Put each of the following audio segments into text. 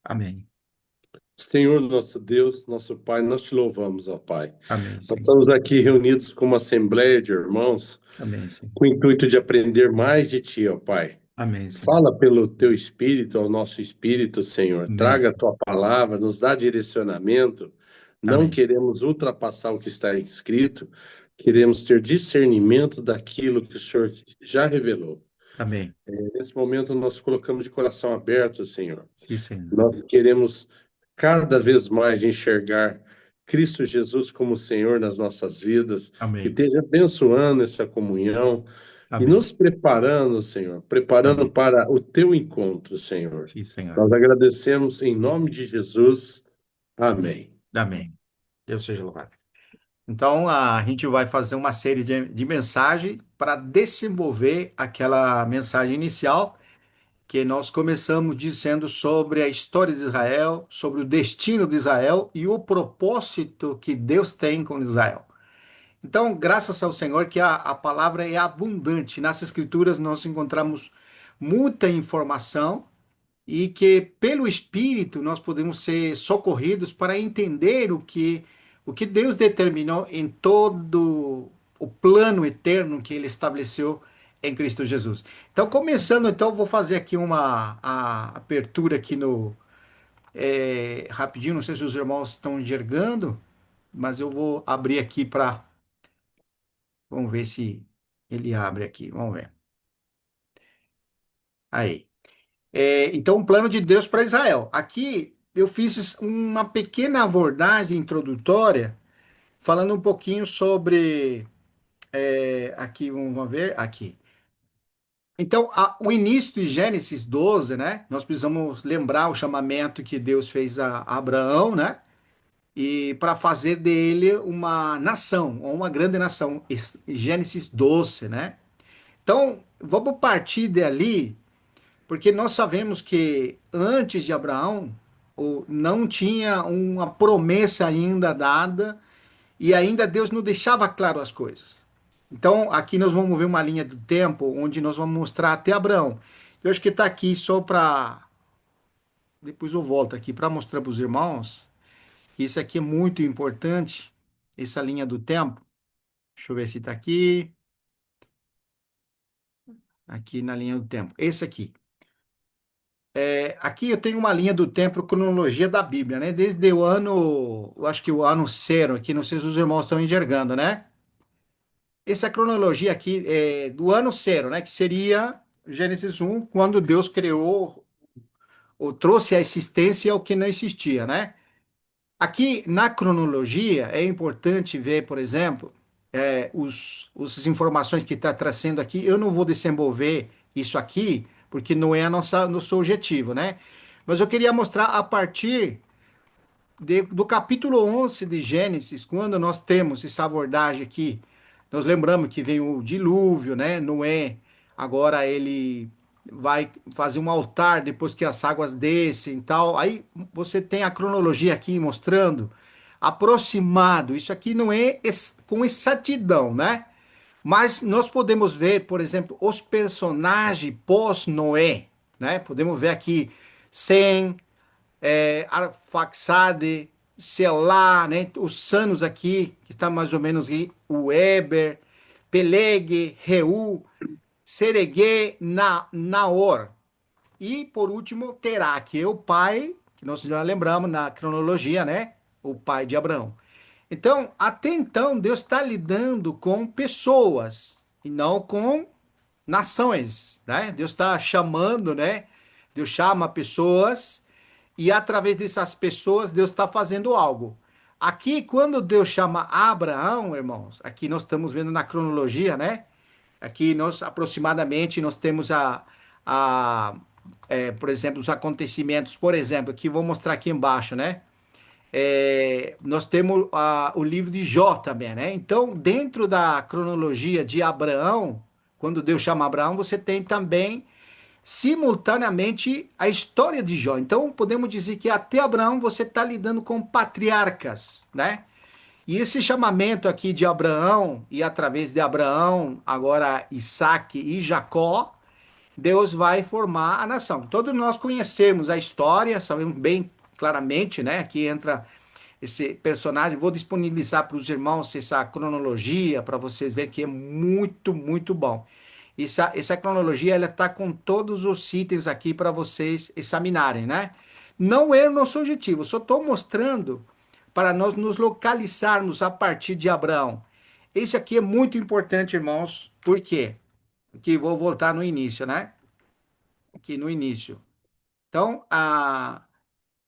Amém. Senhor nosso Deus, nosso Pai, nós te louvamos, ó Pai. Amém, Nós Senhor. estamos aqui reunidos como assembleia de irmãos, Amém, Senhor. com o intuito de aprender mais de Ti, ó Pai. Amém, Senhor. Fala pelo Teu Espírito ao nosso espírito, Senhor. Amém, Traga a Senhor. Tua palavra, nos dá direcionamento. Não Amém. queremos ultrapassar o que está escrito, queremos ter discernimento daquilo que o Senhor já revelou. Amém. Nesse momento, nós colocamos de coração aberto, Senhor. Sim, Senhor. Nós queremos cada vez mais enxergar Cristo Jesus como Senhor nas nossas vidas, que Amém. esteja abençoando essa comunhão e Amém. nos preparando, Senhor, preparando Amém. para o teu encontro, Senhor. Sim, Senhor. Nós agradecemos em nome de Jesus. Amém. Amém. Deus seja louvado. Então, a gente vai fazer uma série de mensagens para desenvolver aquela mensagem inicial que nós começamos dizendo sobre a história de Israel, sobre o destino de Israel e o propósito que Deus tem com Israel. Então, graças ao Senhor que a palavra é abundante. Nas Escrituras nós encontramos muita informação e que pelo Espírito nós podemos ser socorridos para entender o que Deus determinou em todo o plano eterno que Ele estabeleceu em Cristo Jesus. Então, começando, então, vou fazer aqui a abertura aqui no rapidinho. Não sei se os irmãos estão enxergando, mas eu vou abrir aqui para. Vamos ver se ele abre aqui. Vamos ver. Aí. Então, o plano de Deus para Israel. Aqui eu fiz uma pequena abordagem introdutória, falando um pouquinho sobre. Aqui, vamos ver. Aqui. Então, o início de Gênesis 12, né? Nós precisamos lembrar o chamamento que Deus fez a Abraão, né? E para fazer dele uma nação, ou uma grande nação. Gênesis 12, né? Então, vamos partir dali, porque nós sabemos que antes de Abraão, não tinha uma promessa ainda dada e ainda Deus não deixava claro as coisas. Então, aqui nós vamos ver uma linha do tempo onde nós vamos mostrar até Abraão. Eu acho que está aqui só para. Depois eu volto aqui para mostrar para os irmãos que isso aqui é muito importante, essa linha do tempo. Deixa eu ver se está aqui. Aqui na linha do tempo. Esse aqui. Aqui eu tenho uma linha do tempo, cronologia da Bíblia, né? Desde o ano, eu acho que o ano zero, aqui, não sei se os irmãos estão enxergando, né? Essa cronologia aqui é do ano zero, né? Que seria Gênesis 1, quando Deus criou ou trouxe à existência o que não existia, né? Aqui na cronologia é importante ver, por exemplo, as informações que está trazendo aqui. Eu não vou desenvolver isso aqui, porque não é nosso objetivo, né? Mas eu queria mostrar a partir do capítulo 11 de Gênesis, quando nós temos essa abordagem aqui, nós lembramos que vem o dilúvio, né? Noé, agora ele vai fazer um altar depois que as águas descem e tal. Aí você tem a cronologia aqui mostrando aproximado. Isso aqui não é com exatidão, né? Mas nós podemos ver, por exemplo, os personagens pós-Noé, né? Podemos ver aqui Sem, Arfaxade, Selá, né? Os anos aqui, que está mais ou menos aqui, o Eber, Peleg, Reu, Serege, Naor. E, por último, Terá, que é o pai, que nós já lembramos na cronologia, né? O pai de Abraão. Então, até então, Deus está lidando com pessoas e não com nações, né? Deus está chamando, né? Deus chama pessoas e através dessas pessoas Deus está fazendo algo. Aqui, quando Deus chama Abraão, irmãos, aqui nós estamos vendo na cronologia, né? Aqui nós aproximadamente nós temos por exemplo, os acontecimentos, por exemplo, aqui vou mostrar aqui embaixo, né? Nós temos o livro de Jó também, né? Então, dentro da cronologia de Abraão, quando Deus chama Abraão, você tem também simultaneamente a história de Jó. Então, podemos dizer que até Abraão você está lidando com patriarcas, né? E esse chamamento aqui de Abraão, e através de Abraão, agora Isaac e Jacó, Deus vai formar a nação. Todos nós conhecemos a história, sabemos bem claramente, né? Aqui entra esse personagem. Vou disponibilizar para os irmãos essa cronologia para vocês verem que é muito, muito bom. Essa cronologia ela está com todos os itens aqui para vocês examinarem, né? Não é o nosso objetivo, só estou mostrando para nós nos localizarmos a partir de Abraão. Isso aqui é muito importante, irmãos. Por quê? Aqui vou voltar no início, né? Aqui no início. Então, a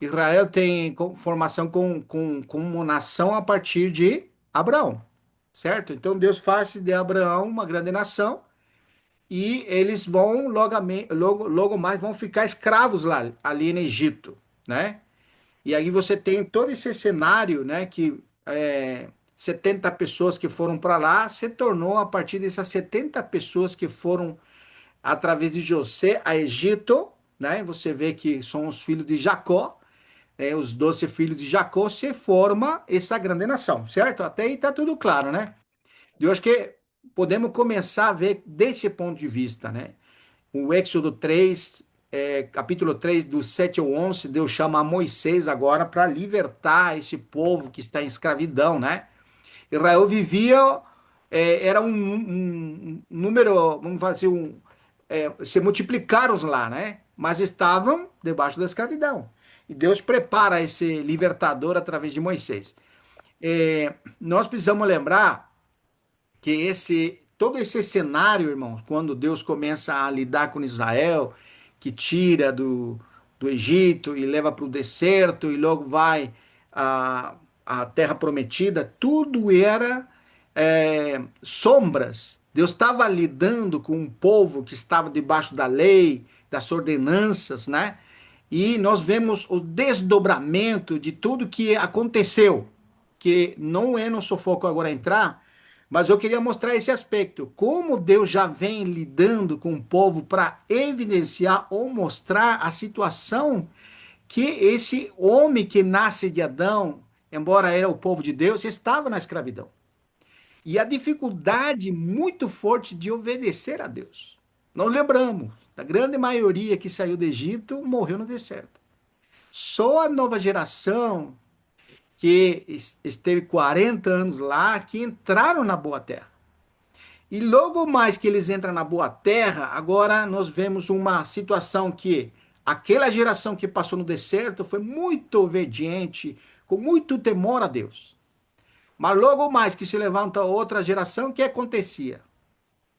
Israel tem formação como nação a partir de Abraão, certo? Então, Deus faz de Abraão uma grande nação e eles vão logo mais vão ficar escravos lá ali no Egito, né? E aí você tem todo esse cenário, né? Que 70 pessoas que foram para lá se tornou a partir dessas 70 pessoas que foram através de José a Egito, né? Você vê que são os filhos de Jacó, os 12 filhos de Jacó se forma essa grande nação, certo? Até aí tá tudo claro, né? Eu acho que podemos começar a ver desse ponto de vista, né? O Êxodo 3, capítulo 3, do 7 ao 11, Deus chama Moisés agora para libertar esse povo que está em escravidão, né? Israel vivia, era um número, vamos fazer se multiplicaram lá, né? Mas estavam debaixo da escravidão. E Deus prepara esse libertador através de Moisés. Nós precisamos lembrar que todo esse cenário, irmãos, quando Deus começa a lidar com Israel, que tira do Egito e leva para o deserto e logo vai à terra prometida, tudo era sombras. Deus estava lidando com um povo que estava debaixo da lei, das ordenanças, né? E nós vemos o desdobramento de tudo que aconteceu, que não é nosso foco agora entrar, mas eu queria mostrar esse aspecto, como Deus já vem lidando com o povo para evidenciar ou mostrar a situação que esse homem que nasce de Adão, embora era o povo de Deus, estava na escravidão. E a dificuldade muito forte de obedecer a Deus. Nós lembramos, a grande maioria que saiu do Egito morreu no deserto. Só a nova geração que esteve 40 anos lá, que entraram na boa terra. E logo mais que eles entram na boa terra, agora nós vemos uma situação que aquela geração que passou no deserto foi muito obediente, com muito temor a Deus. Mas logo mais que se levanta outra geração, o que acontecia?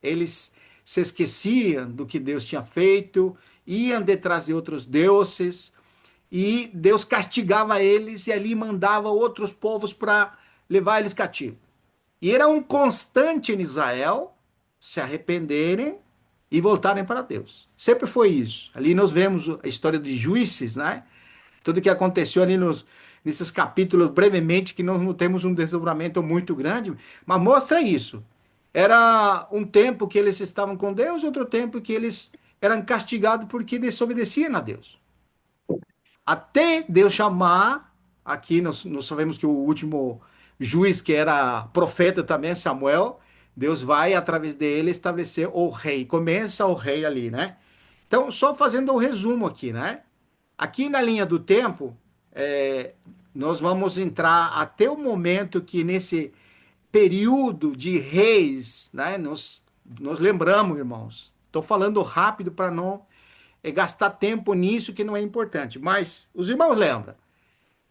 Eles se esqueciam do que Deus tinha feito, iam detrás de outros deuses, e Deus castigava eles e ali mandava outros povos para levar eles cativos. E era um constante em Israel se arrependerem e voltarem para Deus. Sempre foi isso. Ali nós vemos a história de Juízes, né? Tudo que aconteceu ali nesses capítulos, brevemente, que nós não temos um desdobramento muito grande, mas mostra isso. Era um tempo que eles estavam com Deus, outro tempo que eles eram castigados porque desobedeciam a Deus. Até Deus chamar, aqui nós sabemos que o último juiz, que era profeta também, Samuel, Deus vai, através dele, estabelecer o rei. Começa o rei ali, né? Então, só fazendo um resumo aqui, né? Aqui na linha do tempo, nós vamos entrar até o momento que nesse período de reis, né? Nós lembramos, irmãos. Estou falando rápido para não gastar tempo nisso que não é importante. Mas os irmãos lembram,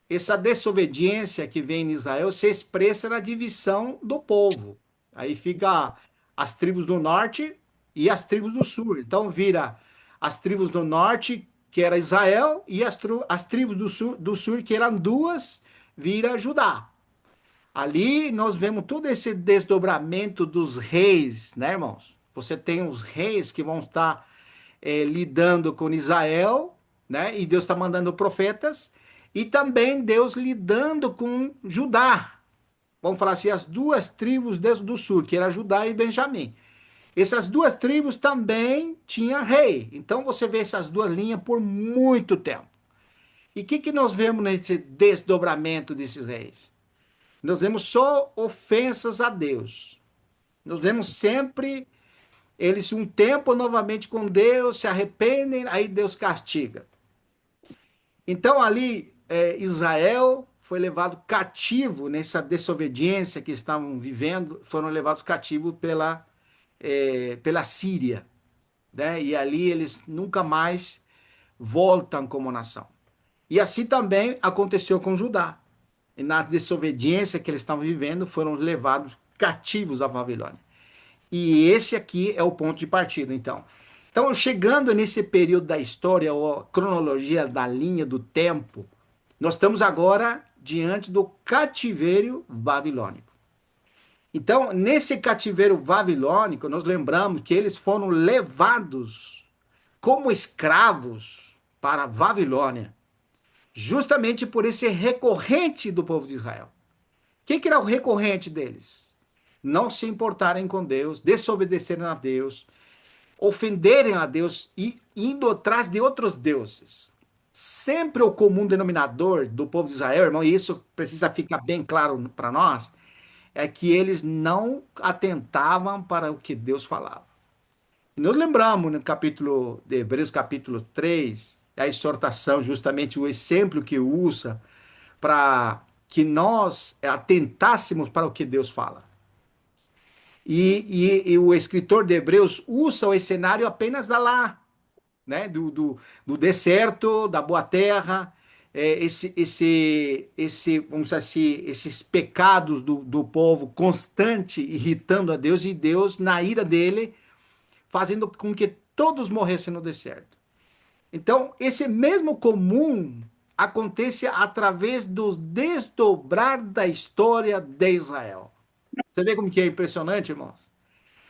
essa desobediência que vem em Israel se expressa na divisão do povo. Aí fica as tribos do norte e as tribos do sul. Então vira as tribos do norte, que era Israel, e as tribos do sul, que eram duas, vira Judá. Ali nós vemos todo esse desdobramento dos reis, né, irmãos? Você tem os reis que vão estar lidando com Israel, né? E Deus está mandando profetas, e também Deus lidando com Judá. Vamos falar assim, as duas tribos do sul, que era Judá e Benjamim. Essas duas tribos também tinham rei. Então você vê essas duas linhas por muito tempo. E o que nós vemos nesse desdobramento desses reis? Nós vemos só ofensas a Deus. Nós vemos sempre eles um tempo novamente com Deus, se arrependem, aí Deus castiga. Então ali Israel foi levado cativo nessa desobediência que estavam vivendo, foram levados cativos pela Síria, né? E ali eles nunca mais voltam como nação. E assim também aconteceu com Judá. E na desobediência que eles estavam vivendo, foram levados cativos à Babilônia. E esse aqui é o ponto de partida, então. Então, chegando nesse período da história, ou a cronologia da linha do tempo, nós estamos agora diante do cativeiro babilônico. Então, nesse cativeiro babilônico, nós lembramos que eles foram levados como escravos para a Babilônia, justamente por esse recorrente do povo de Israel. O que era o recorrente deles? Não se importarem com Deus, desobedecerem a Deus, ofenderem a Deus e indo atrás de outros deuses. Sempre o comum denominador do povo de Israel, irmão, e isso precisa ficar bem claro para nós, é que eles não atentavam para o que Deus falava. E nós lembramos no capítulo de Hebreus, capítulo 3, a exortação, justamente o exemplo que usa para que nós atentássemos para o que Deus fala. E o escritor de Hebreus usa o cenário apenas da lá, né? Do deserto, da boa terra, vamos dizer assim, esses pecados do povo constante irritando a Deus e Deus, na ira dele, fazendo com que todos morressem no deserto. Então, esse mesmo comum acontece através do desdobrar da história de Israel. Você vê como que é impressionante, irmãos?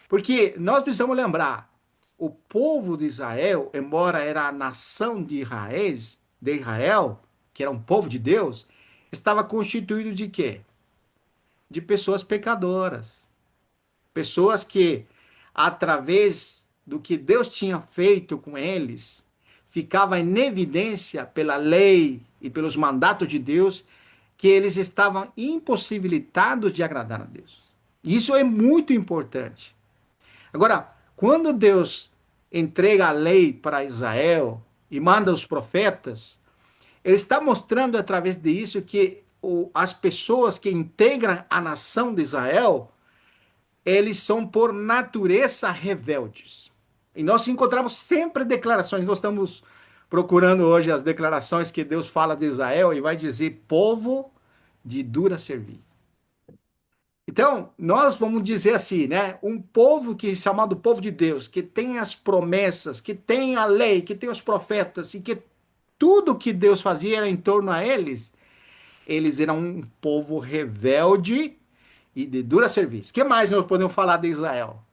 Porque nós precisamos lembrar, o povo de Israel, embora era a nação de Israel, que era um povo de Deus, estava constituído de quê? De pessoas pecadoras. Pessoas que, através do que Deus tinha feito com eles, ficava em evidência pela lei e pelos mandatos de Deus que eles estavam impossibilitados de agradar a Deus. Isso é muito importante. Agora, quando Deus entrega a lei para Israel e manda os profetas, ele está mostrando através disso que as pessoas que integram a nação de Israel, eles são por natureza rebeldes. E nós encontramos sempre declarações, nós estamos procurando hoje as declarações que Deus fala de Israel e vai dizer povo de dura servir. Então, nós vamos dizer assim, né? Um povo que é chamado povo de Deus, que tem as promessas, que tem a lei, que tem os profetas, e que tudo que Deus fazia era em torno a eles eram um povo rebelde e de dura serviço. O que mais nós podemos falar de Israel?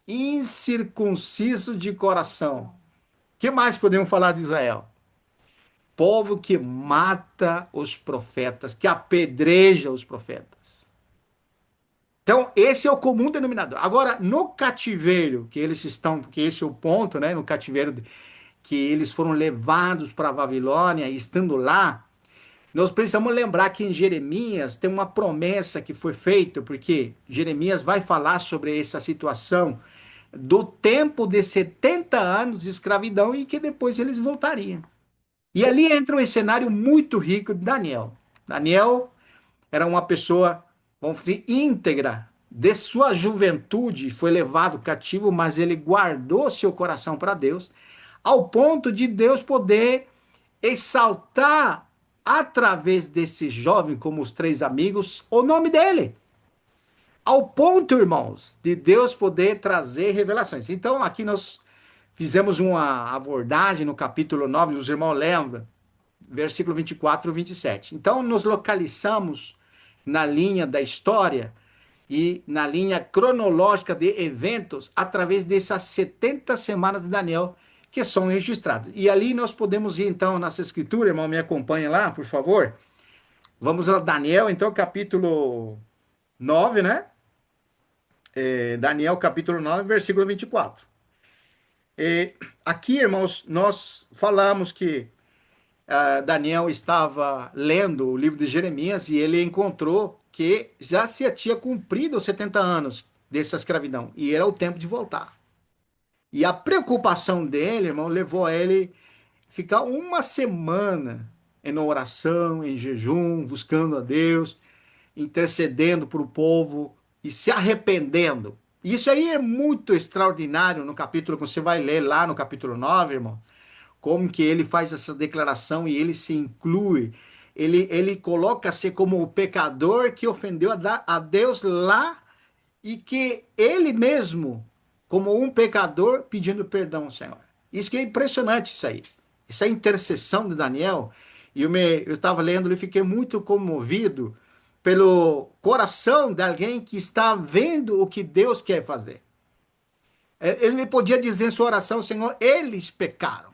Incircunciso de coração. O que mais podemos falar de Israel? Povo que mata os profetas, que apedreja os profetas. Então, esse é o comum denominador. Agora, no cativeiro, que eles estão, porque esse é o ponto, né? No cativeiro que eles foram levados para a Babilônia, e estando lá, nós precisamos lembrar que em Jeremias tem uma promessa que foi feita, porque Jeremias vai falar sobre essa situação do tempo de 70 anos de escravidão e que depois eles voltariam. E ali entra um cenário muito rico de Daniel. Daniel era uma pessoa, vamos dizer, íntegra. De sua juventude foi levado cativo, mas ele guardou seu coração para Deus, ao ponto de Deus poder exaltar através desse jovem, como os três amigos, o nome dele. Ao ponto, irmãos, de Deus poder trazer revelações. Então, aqui nós fizemos uma abordagem no capítulo 9, os irmãos lembram, versículo 24 e 27. Então, nos localizamos na linha da história e na linha cronológica de eventos através dessas 70 semanas de Daniel que são registradas. E ali nós podemos ir, então, nessa escritura, irmão, me acompanha lá, por favor. Vamos a Daniel, então, capítulo 9, né? Daniel, capítulo 9, versículo 24. Aqui, irmãos, nós falamos que Daniel estava lendo o livro de Jeremias e ele encontrou que já se tinha cumprido os 70 anos. dessa escravidão. E era o tempo de voltar. E a preocupação dele, irmão, levou a ele ficar uma semana em oração, em jejum, buscando a Deus, intercedendo para o povo e se arrependendo. Isso aí é muito extraordinário no capítulo que você vai ler lá no capítulo 9, irmão, como que ele faz essa declaração e ele se inclui. Ele coloca-se como o pecador que ofendeu a Deus lá e que ele mesmo, como um pecador, pedindo perdão ao Senhor. Isso que é impressionante, isso aí. Essa intercessão de Daniel, eu estava lendo e fiquei muito comovido pelo coração de alguém que está vendo o que Deus quer fazer. Ele podia dizer em sua oração, Senhor, eles pecaram,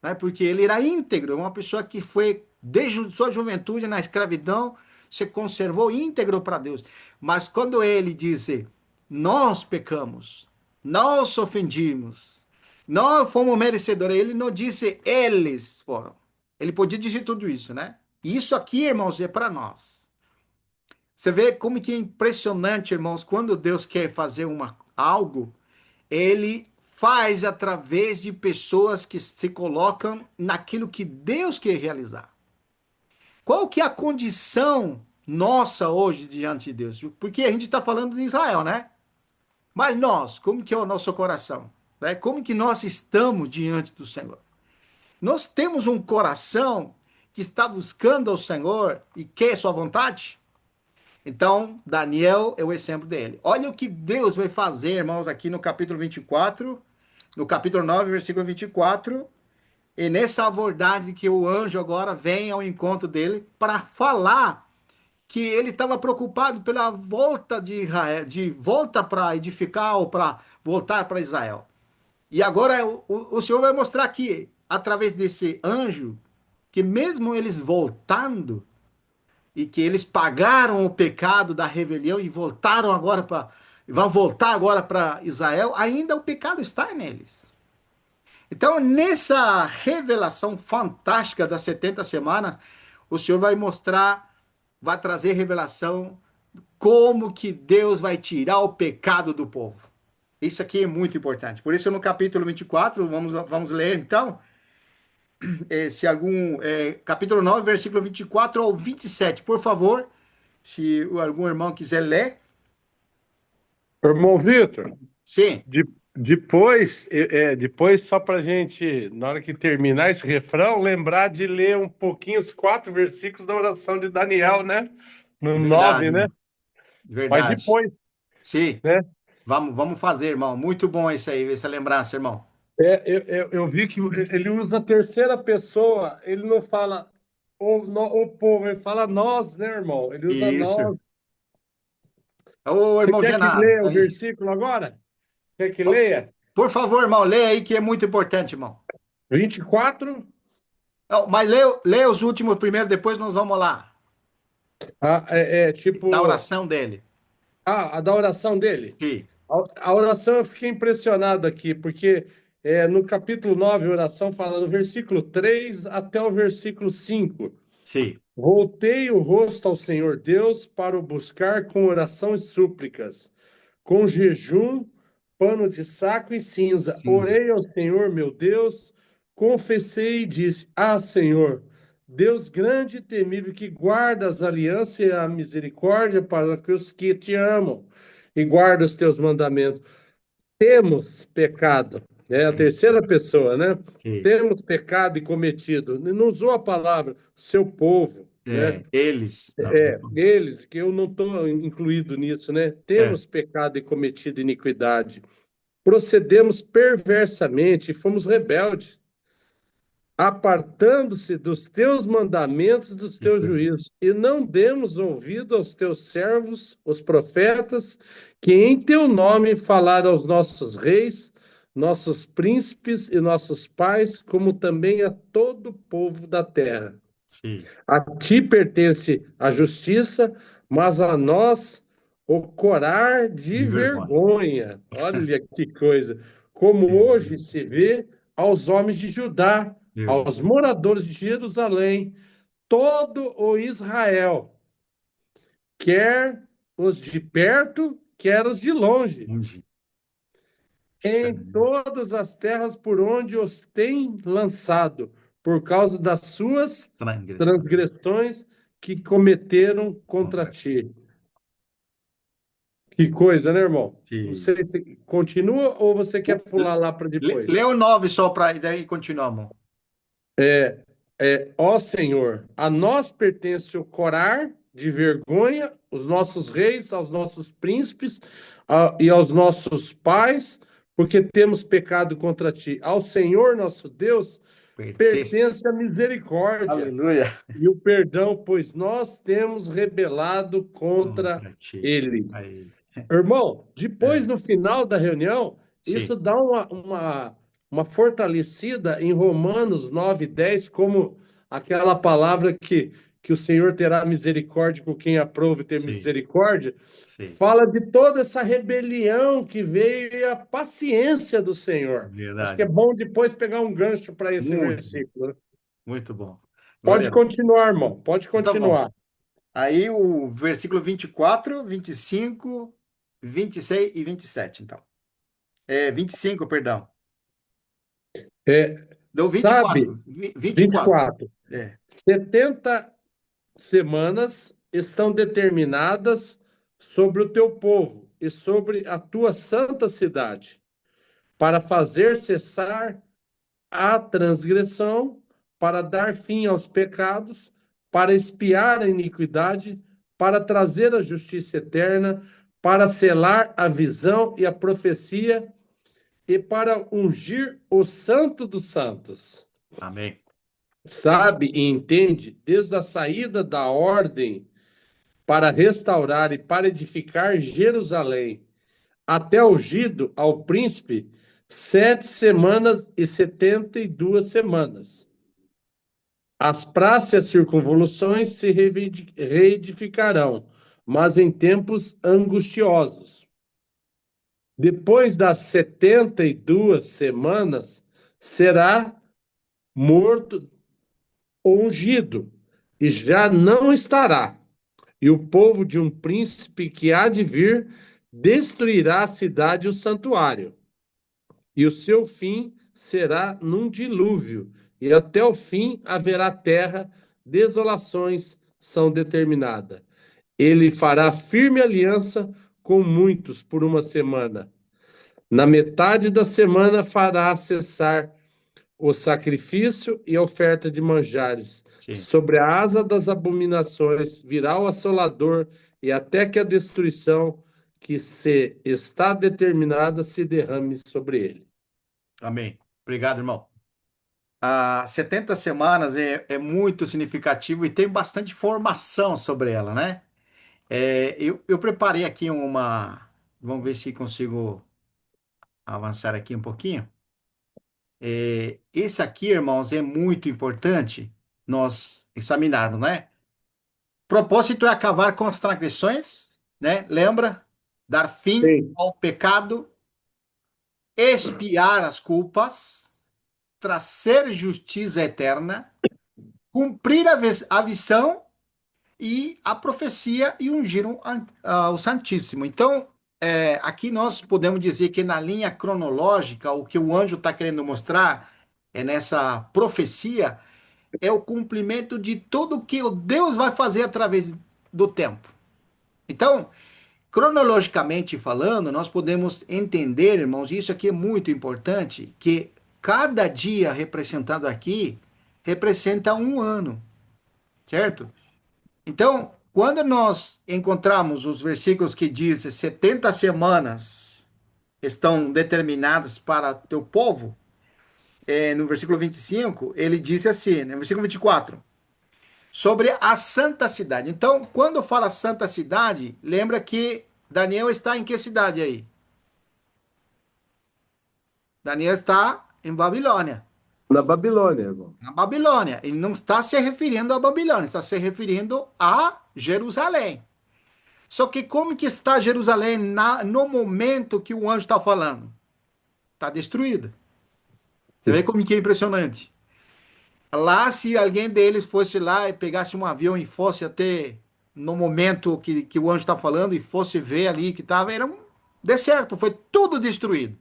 né? Porque ele era íntegro, uma pessoa que foi desde sua juventude na escravidão, se conservou íntegro para Deus. Mas quando ele disse, nós pecamos, nós ofendimos, nós fomos merecedores, ele não disse eles foram. Ele podia dizer tudo isso, né? E isso aqui, irmãos, é para nós. Você vê como que é impressionante, irmãos, quando Deus quer fazer algo, ele faz através de pessoas que se colocam naquilo que Deus quer realizar. Qual que é a condição nossa hoje diante de Deus? Porque a gente está falando de Israel, né? Mas nós, como que é o nosso coração? Né? Como que nós estamos diante do Senhor? Nós temos um coração que está buscando ao Senhor e quer sua vontade? Então, Daniel é o exemplo dele. Olha o que Deus vai fazer, irmãos, aqui no capítulo 24, no capítulo 9, versículo 24, e nessa abordagem que o anjo agora vem ao encontro dele para falar que ele estava preocupado pela volta de Israel, de volta para edificar ou para voltar para Israel. E agora o Senhor vai mostrar que, através desse anjo, que mesmo eles voltando, e que eles pagaram o pecado da rebelião e voltaram agora para vão voltar agora para Israel, ainda o pecado está neles. Então, nessa revelação fantástica das 70 semanas, o Senhor vai mostrar, vai trazer revelação como que Deus vai tirar o pecado do povo. Isso aqui é muito importante. Por isso, no capítulo 24, vamos ler então, se algum, capítulo 9, versículo 24 ao 27, por favor, se algum irmão quiser ler. Irmão Vitor, Sim, de- depois só para a gente, na hora que terminar esse refrão, lembrar de ler um pouquinho os 4 versículos da oração de Daniel, né? No 9, verdade, né? irmão. Mas Verdade. depois, Sim, né? vamos fazer, irmão. Muito bom isso aí, essa lembrança, irmão. Eu vi que ele usa a terceira pessoa, ele não fala o povo, ele fala nós, né, irmão? Ele usa Isso. nós. Ô, Você irmão quer que Genaro, leia o aí. versículo agora? Quer que Ó, leia? por favor, irmão, leia aí que é muito importante, irmão. 24? Ó, mas leia os últimos primeiro, depois nós vamos lá. Da Tipo, oração dele. a da oração dele. Sim, A oração eu fiquei impressionado aqui, porque no capítulo 9 a oração fala no versículo 3 até o versículo 5. sim, Voltei o rosto ao Senhor Deus para o buscar com oração e súplicas, com jejum, pano de saco e cinza. cinza. Orei ao Senhor, meu Deus, confessei e disse: Ah, Senhor, Deus grande e temível, que guarda as alianças e a misericórdia para os que te amam e guarda os teus mandamentos. Temos pecado, é a Sim, terceira pessoa, né? sim. Temos pecado e cometido. Não usou a palavra seu povo, né? Eles. Não, Eles, que eu não estou incluído nisso, né? é, Temos pecado e cometido iniquidade. Procedemos perversamente e fomos rebeldes, apartando-se dos teus mandamentos, dos teus juízos, e não demos ouvido aos teus servos, os profetas, que em teu nome falaram aos nossos reis, nossos príncipes e nossos pais, como também a todo o povo da terra. sim. A ti pertence a justiça, mas a nós o corar de De vergonha. vergonha. Olha que coisa. Como hoje se vê aos homens de Judá, Meu, aos moradores de Jerusalém, todo o Israel, quer os de perto, queras de longe, Unge. em todas as terras por onde os tem lançado, por causa das suas Transgressão. transgressões que cometeram contra Contra ti. ti. Que coisa, né, irmão? Não Ti. sei se continua ou você quer pular lá para Lê depois. o 9 só para. E daí continuamos. Ó Senhor, a nós pertence o corar de vergonha, os nossos reis, aos nossos príncipes e aos nossos pais, porque temos pecado contra ti. Ao Senhor nosso Deus Pertence. pertence a misericórdia Aleluia. e o perdão, pois nós temos rebelado contra Contra ti. ele. Aí. Irmão, depois É. no final da reunião, Sim. isso dá uma fortalecida em Romanos 9:10, como aquela palavra que o Senhor terá misericórdia com quem aprove ter Sim. misericórdia, Sim. fala de toda essa rebelião que veio e a paciência do Senhor. Acho que é Verdade. bom depois pegar um gancho para esse Muito bom. versículo, né? Muito bom. Glória Pode a Deus. continuar, irmão, pode Então, tá bom. continuar. Aí o versículo 24, 25, 26 e 27, então. 25, perdão. É, Deu sabe, 24. 24. 24. É. 70 semanas estão determinadas sobre o teu povo e sobre a tua santa cidade, para fazer cessar a transgressão, para dar fim aos pecados, para expiar a iniquidade, para trazer a justiça eterna, para selar a visão e a profecia e para ungir o santo dos santos. Amém. Sabe e entende desde a saída da ordem para restaurar e para edificar Jerusalém, até ungido ao príncipe, 7 semanas e 72 semanas. As praças e as circunvoluções se reedificarão, mas em tempos angustiosos. Depois das 72 semanas, será morto ou ungido, e já não estará. E o povo de um príncipe que há de vir destruirá a cidade e o santuário. E o seu fim será num dilúvio, e até o fim haverá terra, desolações são determinadas. Ele fará firme aliança com muitos por uma semana. Na metade da semana fará cessar o sacrifício e a oferta de manjares. Sim. Sobre a asa das abominações virá o assolador, e até que a destruição que se está determinada se derrame sobre ele. Amém. Obrigado, irmão. 70 semanas é muito significativo e tem bastante informação sobre ela, né? Eu preparei aqui uma. Vamos ver se consigo avançar aqui um pouquinho. Esse aqui, irmãos, é muito importante nós examinarmos, né? Propósito é acabar com as transgressões, né? Lembra? Dar fim Sim. ao pecado, expiar as culpas, trazer justiça eterna, cumprir a visão e a profecia e ungir o Santíssimo. Então, aqui nós podemos dizer que na linha cronológica, o que o anjo está querendo mostrar é nessa profecia é o cumprimento de tudo que o Deus vai fazer através do tempo. Então, cronologicamente falando, nós podemos entender, irmãos, e isso aqui é muito importante, que cada dia representado aqui representa um ano, certo? Então, quando nós encontramos os versículos que dizem 70 semanas estão determinadas para teu povo, no versículo 25, ele diz assim, no versículo 24, sobre a santa cidade. Então, quando fala santa cidade, lembra que Daniel está em que cidade aí? Daniel está em Babilônia. Na Babilônia, irmão. Na Babilônia. Ele não está se referindo à Babilônia, está se referindo a Jerusalém. Só que como que está Jerusalém no momento que o anjo está falando? Está destruída. Você vê como que é impressionante. Lá, se alguém deles fosse lá e pegasse um avião e fosse até no momento que o anjo está falando e fosse ver ali que estava, era um deserto, foi tudo destruído.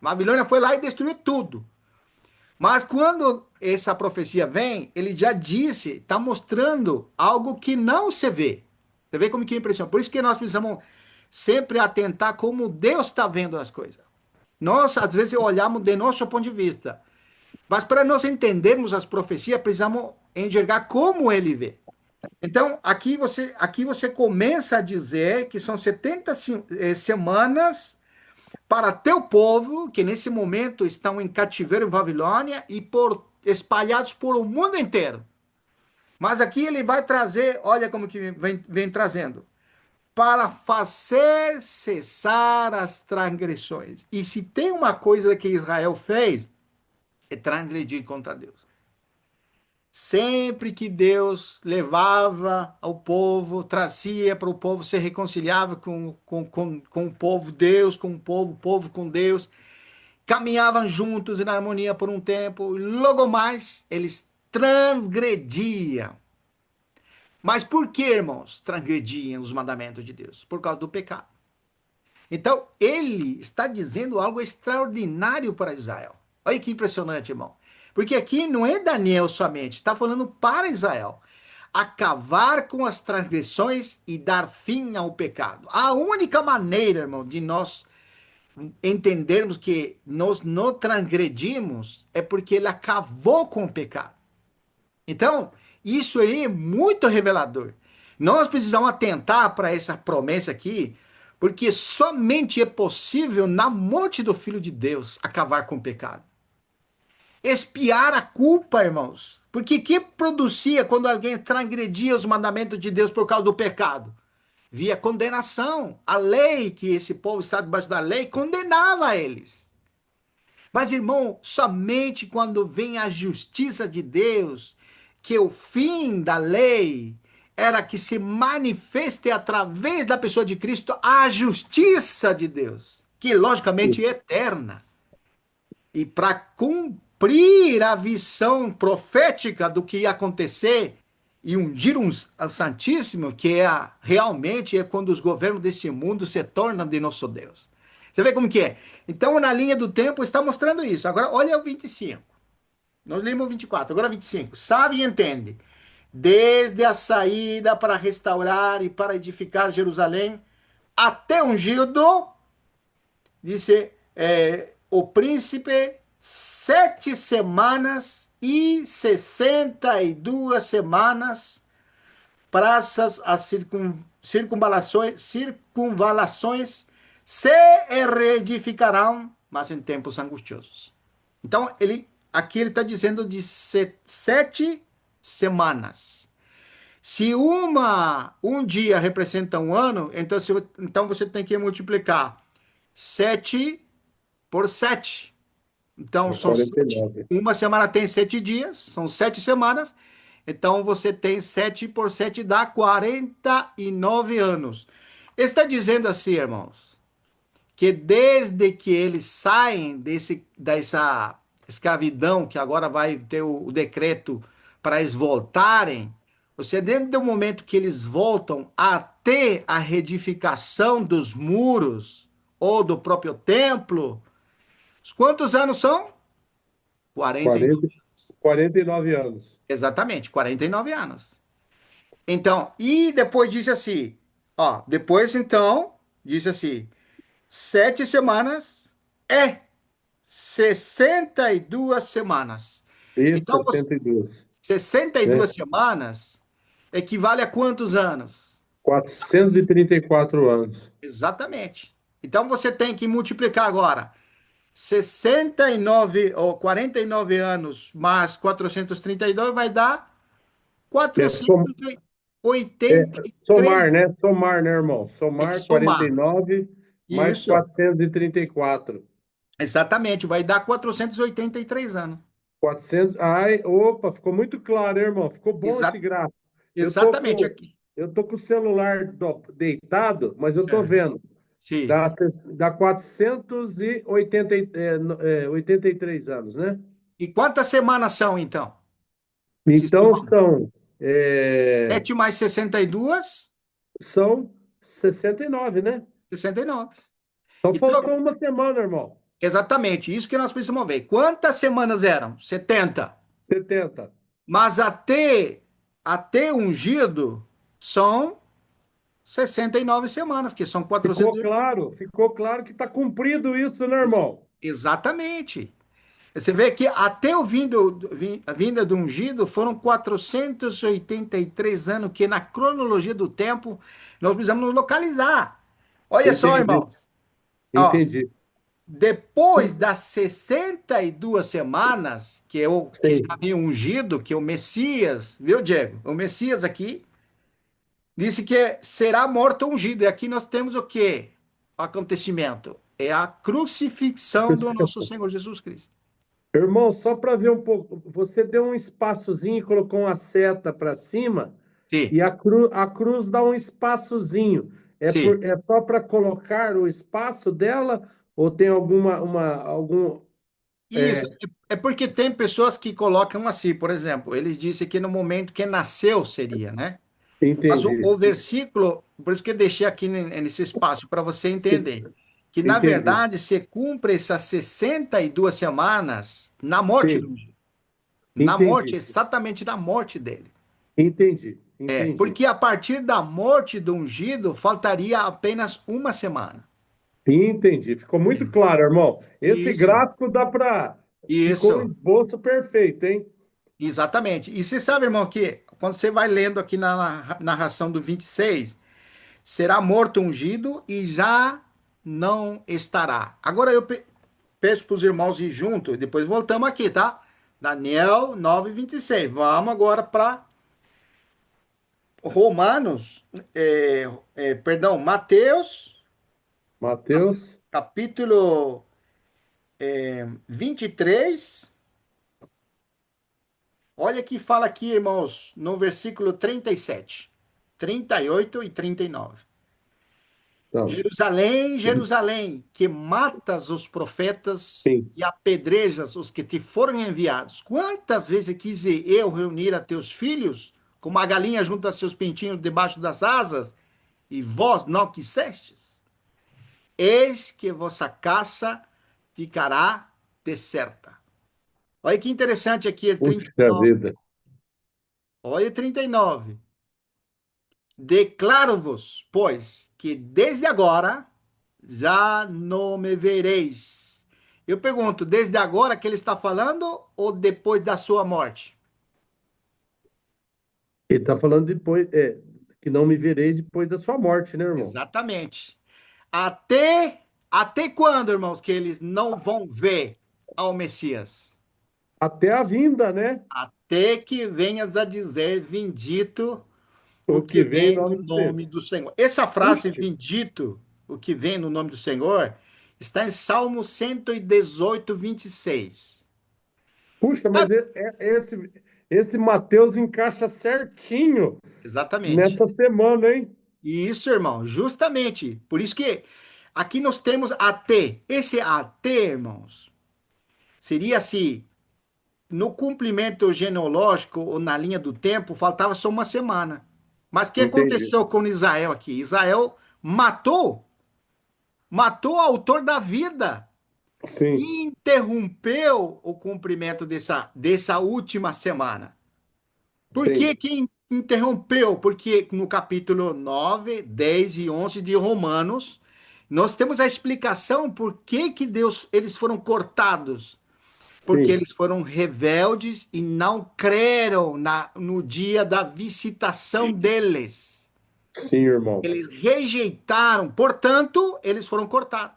Babilônia foi lá e destruiu tudo. Mas quando essa profecia vem, ele já disse, está mostrando algo que não se vê. Você vê como que é impressionante. Por isso que nós precisamos sempre atentar como Deus está vendo as coisas. Nós, às vezes, olhamos de nosso ponto de vista. Mas para nós entendermos as profecias, precisamos enxergar como ele vê. Então, aqui você começa a dizer que são 70 semanas para teu povo, que nesse momento estão em cativeiro em Babilônia e espalhados por o mundo inteiro. Mas aqui ele vai trazer, olha como que vem trazendo, para fazer cessar as transgressões. E se tem uma coisa que Israel fez, é transgredir contra Deus. Sempre que Deus levava ao povo, trazia para o povo ser reconciliável com o povo Deus, com o povo com Deus, caminhavam juntos em harmonia por um tempo, e logo mais eles transgrediam. Mas por que, irmãos, transgrediam os mandamentos de Deus? Por causa do pecado. Então, ele está dizendo algo extraordinário para Israel. Olha que impressionante, irmão. Porque aqui não é Daniel somente, está falando para Israel. Acabar com as transgressões e dar fim ao pecado. A única maneira, irmão, de nós entendermos que nós não transgredimos é porque ele acabou com o pecado. Então, isso aí é muito revelador. Nós precisamos atentar para essa promessa aqui, porque somente é possível, na morte do Filho de Deus, acabar com o pecado. Expiar a culpa, irmãos. Porque que produzia quando alguém transgredia os mandamentos de Deus por causa do pecado? Via condenação. A lei, que esse povo está debaixo da lei, condenava eles. Mas, irmão, somente quando vem a justiça de Deus, que o fim da lei era que se manifeste através da pessoa de Cristo a justiça de Deus, que logicamente é eterna. E para cumprir a visão profética do que ia acontecer e ungir um Santíssimo, que realmente é quando os governos desse mundo se tornam de nosso Deus. Você vê como que é? Então, na linha do tempo, está mostrando isso. Agora, olha o 25. Nós lemos o 24, agora 25. Sabe e entende. Desde a saída para restaurar e para edificar Jerusalém, até ungido, disse o príncipe, 7 semanas e 62 semanas, praças as circunvalações se reedificarão, mas em tempos angustiosos. Então, aqui ele está dizendo de 7 semanas. Se um dia representa um ano, então você tem que multiplicar 7 por 7. Então, É são 49. uma semana tem 7 dias, são 7 semanas. Então, você tem 7 por 7 dá 49 anos. Está dizendo assim, irmãos, que desde que eles saem dessa escravidão, que agora vai ter o decreto para eles voltarem, você, dentro do momento que eles voltam até a reedificação dos muros ou do próprio templo, quantos anos são? 49. 40, 49 anos. Exatamente, 49 anos. Então, e depois disse assim, ó, depois então, disse assim, 7 semanas é 62 semanas. E Então, 62, sessenta e né? duas semanas equivale a quantos anos? 434 anos. Exatamente. Então, você tem que multiplicar agora 69 ou 49 anos mais 432 vai dar É, som, somar, 483. né? Somar, né, irmão? Tem que Somar somar. 49 mais Isso. 434. Exatamente. Vai dar 483 anos. 400. Ai, opa, ficou muito claro, hein, irmão? Ficou bom esse Exa gráfico. Eu tô exatamente com, aqui. eu tô com o celular deitado, mas eu tô É. vendo. Sim. Dá 483 anos, né? E quantas semanas são, então? Se Então somar. são. É, 7 mais 62, são 69, né? 69. Então Então, faltou uma semana, irmão. exatamente, isso que nós precisamos ver. Quantas semanas eram? 70. 70. Mas até ungido são 69 semanas, que são 400. Ficou claro que está cumprido isso, né, irmão? Exatamente. Você vê que até a vinda do ungido foram 483 anos, que na cronologia do tempo nós precisamos nos localizar. Olha só, Entendi, irmãos. Ó, entendi. depois das 62 semanas, que já Sim, havia ungido, que o Messias, viu, Diego? O Messias aqui disse que será morto ungido. E aqui nós temos o quê? O acontecimento. É a crucifixão do nosso Senhor Jesus Cristo. irmão, só para ver um pouco, você deu um espaçozinho e colocou uma seta para cima, Sim, e a cruz dá um espaçozinho. sim. É só para colocar o espaço dela, ou tem algum. Isso, é porque tem pessoas que colocam assim, por exemplo, ele disse que no momento que nasceu seria, né? Mas Entendi. o versículo, por isso que eu deixei aqui nesse espaço para você Se- entender, que na Entendi. verdade se cumpre essas 62 semanas na morte do Sim, ungido. Na morte, entendi. exatamente na morte dele. Entendi. É, Entendi. porque a partir da morte do ungido faltaria apenas uma semana. Entendi. Ficou muito claro, irmão. Esse Isso, gráfico dá para. Ficou um isso. esboço perfeito, hein? Exatamente. E você sabe, irmão, que quando você vai lendo aqui na narração do 26, será morto ungido e já não estará. Agora eu peço para os irmãos ir junto, e depois voltamos aqui, tá? Daniel 9:26. Vamos agora para Romanos, perdão, Mateus, Mateus. capítulo 23. Olha que fala aqui, irmãos, no versículo 37, 38 e 39. Então, Jerusalém, Jerusalém, que matas os profetas sim, e apedrejas os que te foram enviados. Quantas vezes quis eu reunir a teus filhos, como a galinha junta seus pintinhos debaixo das asas, e vós não quisestes? Eis que vossa caça ficará deserta. Olha que interessante aqui, o puxa 39. vida. Olha o 39. Declaro-vos, pois, que desde agora já não me vereis. Eu pergunto, desde agora que ele está falando ou depois da sua morte? Ele está falando depois, que não me vereis depois da sua morte, né, irmão? Exatamente. Até quando, irmãos, que eles não vão ver ao Messias? Até a vinda, né? Até que venhas a dizer, vindito o O que que vem em vem no nome do Senhor. nome do Senhor. Essa frase, Puxa, vindito o que vem no nome do Senhor, está em Salmo 118, 26. puxa, mas esse Mateus encaixa certinho Exatamente. nessa semana, hein? Isso, irmão, justamente. Por isso que aqui nós temos até. Esse até, irmãos, seria se no cumprimento genealógico ou na linha do tempo faltava só uma semana. Mas o que Entendi. aconteceu com Israel aqui? Israel matou o autor da vida Sim, e interrompeu o cumprimento dessa última semana. Por que sim, que interrompeu? Porque no capítulo 9, 10 e 11 de Romanos, nós temos a explicação por que que eles foram cortados. Porque sim, eles foram rebeldes e não creram no dia da visitação deles. sim, irmão. Eles rejeitaram, portanto, eles foram cortados.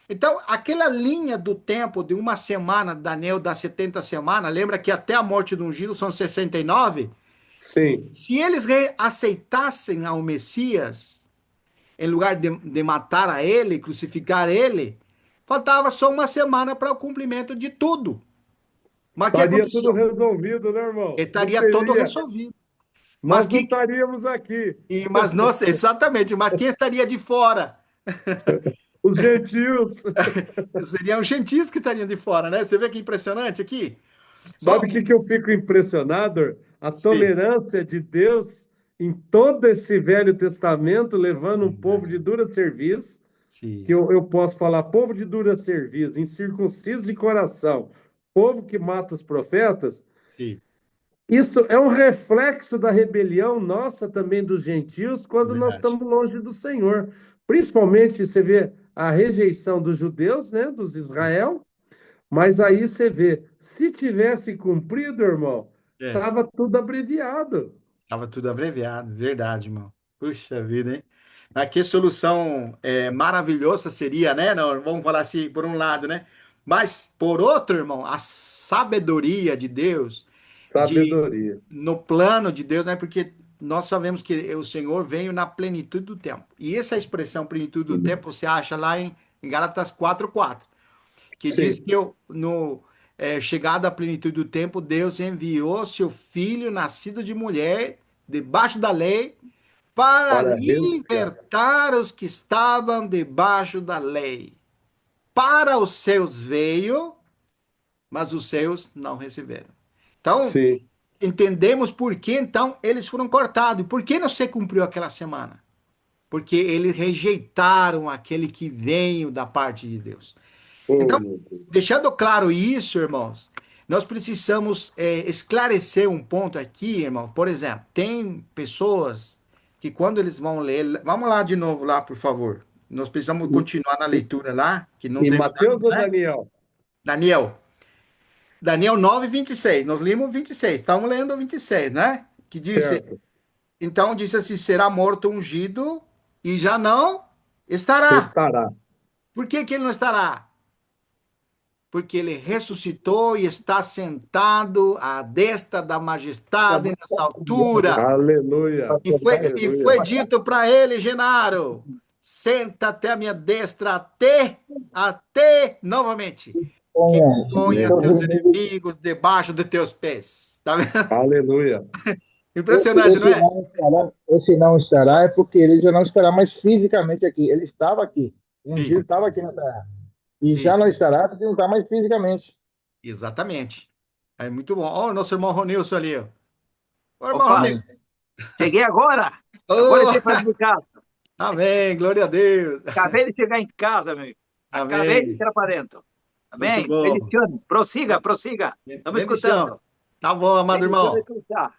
Então, aquela linha do tempo de uma semana, Daniel das 70 semanas, lembra que até a morte do ungido são 69? Sim, Se eles aceitassem ao Messias, em lugar de matar a ele, crucificar ele, faltava só uma semana para o cumprimento de tudo. Mas o que estaria tudo aconteceu? resolvido, né, Ele irmão? Não estaria todo teria, resolvido. Mas nós não estaríamos aqui. mas nós, exatamente, mas quem estaria de fora? Os gentios. Seriam os gentios que estariam de fora, né? Você vê que impressionante aqui? Bom, Sabe o que que eu fico impressionado? a Sim, tolerância de Deus em todo esse Velho Testamento, levando um povo de verdade. dura serviço, que Sim, eu posso falar, povo de dura serviço, incircunciso de coração, povo que mata os profetas, sim, isso é um reflexo da rebelião nossa também dos gentios quando nós verdade. estamos longe do Senhor. Principalmente você vê a rejeição dos judeus, né, dos Israel, mas aí você vê, se tivesse cumprido, irmão, É, estava tudo abreviado. estava tudo abreviado, verdade, irmão. Puxa vida, hein? Mas que solução maravilhosa seria, né? Não, vamos falar assim, por um lado, né? Mas, por outro, irmão, a sabedoria de Deus, de Sabedoria. no plano de Deus, né? Porque nós sabemos que o Senhor veio na plenitude do tempo. E essa expressão plenitude do tempo você acha lá em Gálatas 4:4, que diz Sim, que chegado à plenitude do tempo, Deus enviou seu filho nascido de mulher, debaixo da lei, para para renunciar. libertar os que estavam debaixo da lei. Para os seus veio, mas os seus não receberam. Então, Sim. entendemos por que então eles foram cortados. Por que não se cumpriu aquela semana? Porque eles rejeitaram aquele que veio da parte de Deus. Oh, Então, meu Deus. deixando claro isso, irmãos, nós precisamos esclarecer um ponto aqui, irmão. Por exemplo, tem pessoas que quando eles vão ler, vamos lá de novo lá, por favor. Nós precisamos continuar na leitura lá, que não E terminamos, Mateus ou né? Daniel? Daniel, Daniel 9:26. Nós lemos 26. Estamos lendo o 26, né? Que diz, Certo. então disse assim, será morto ungido e já não estará. Estará. Por que que ele não estará? Porque ele ressuscitou e está sentado à destra da majestade nessa altura. Aleluia. E foi Aleluia. dito para ele, Genaro, senta-te à minha destra até novamente, que ponha teus inimigos debaixo de teus pés. Tá vendo? Aleluia. Impressionante, não é? Esse não estará é porque ele já não estará mais fisicamente aqui. Ele estava aqui. Um dia Sim, ele estava aqui na Terra. E sim, já não estará porque não está mais fisicamente. exatamente. É muito bom. Ó, o nosso irmão Ronilson ali, ó. Ô, irmão Opa, Ronilson. cheguei agora. Agora Ô, entrei para dentro de casa. amém, glória a Deus. Acabei de chegar em casa, meu. Acabei de Amém. entrar para dentro. Muito Amém? bom. Feliciano, prossiga, prossiga. Estamos Bendição. escutando. Tá bom, amado Feliciano, irmão. escutar.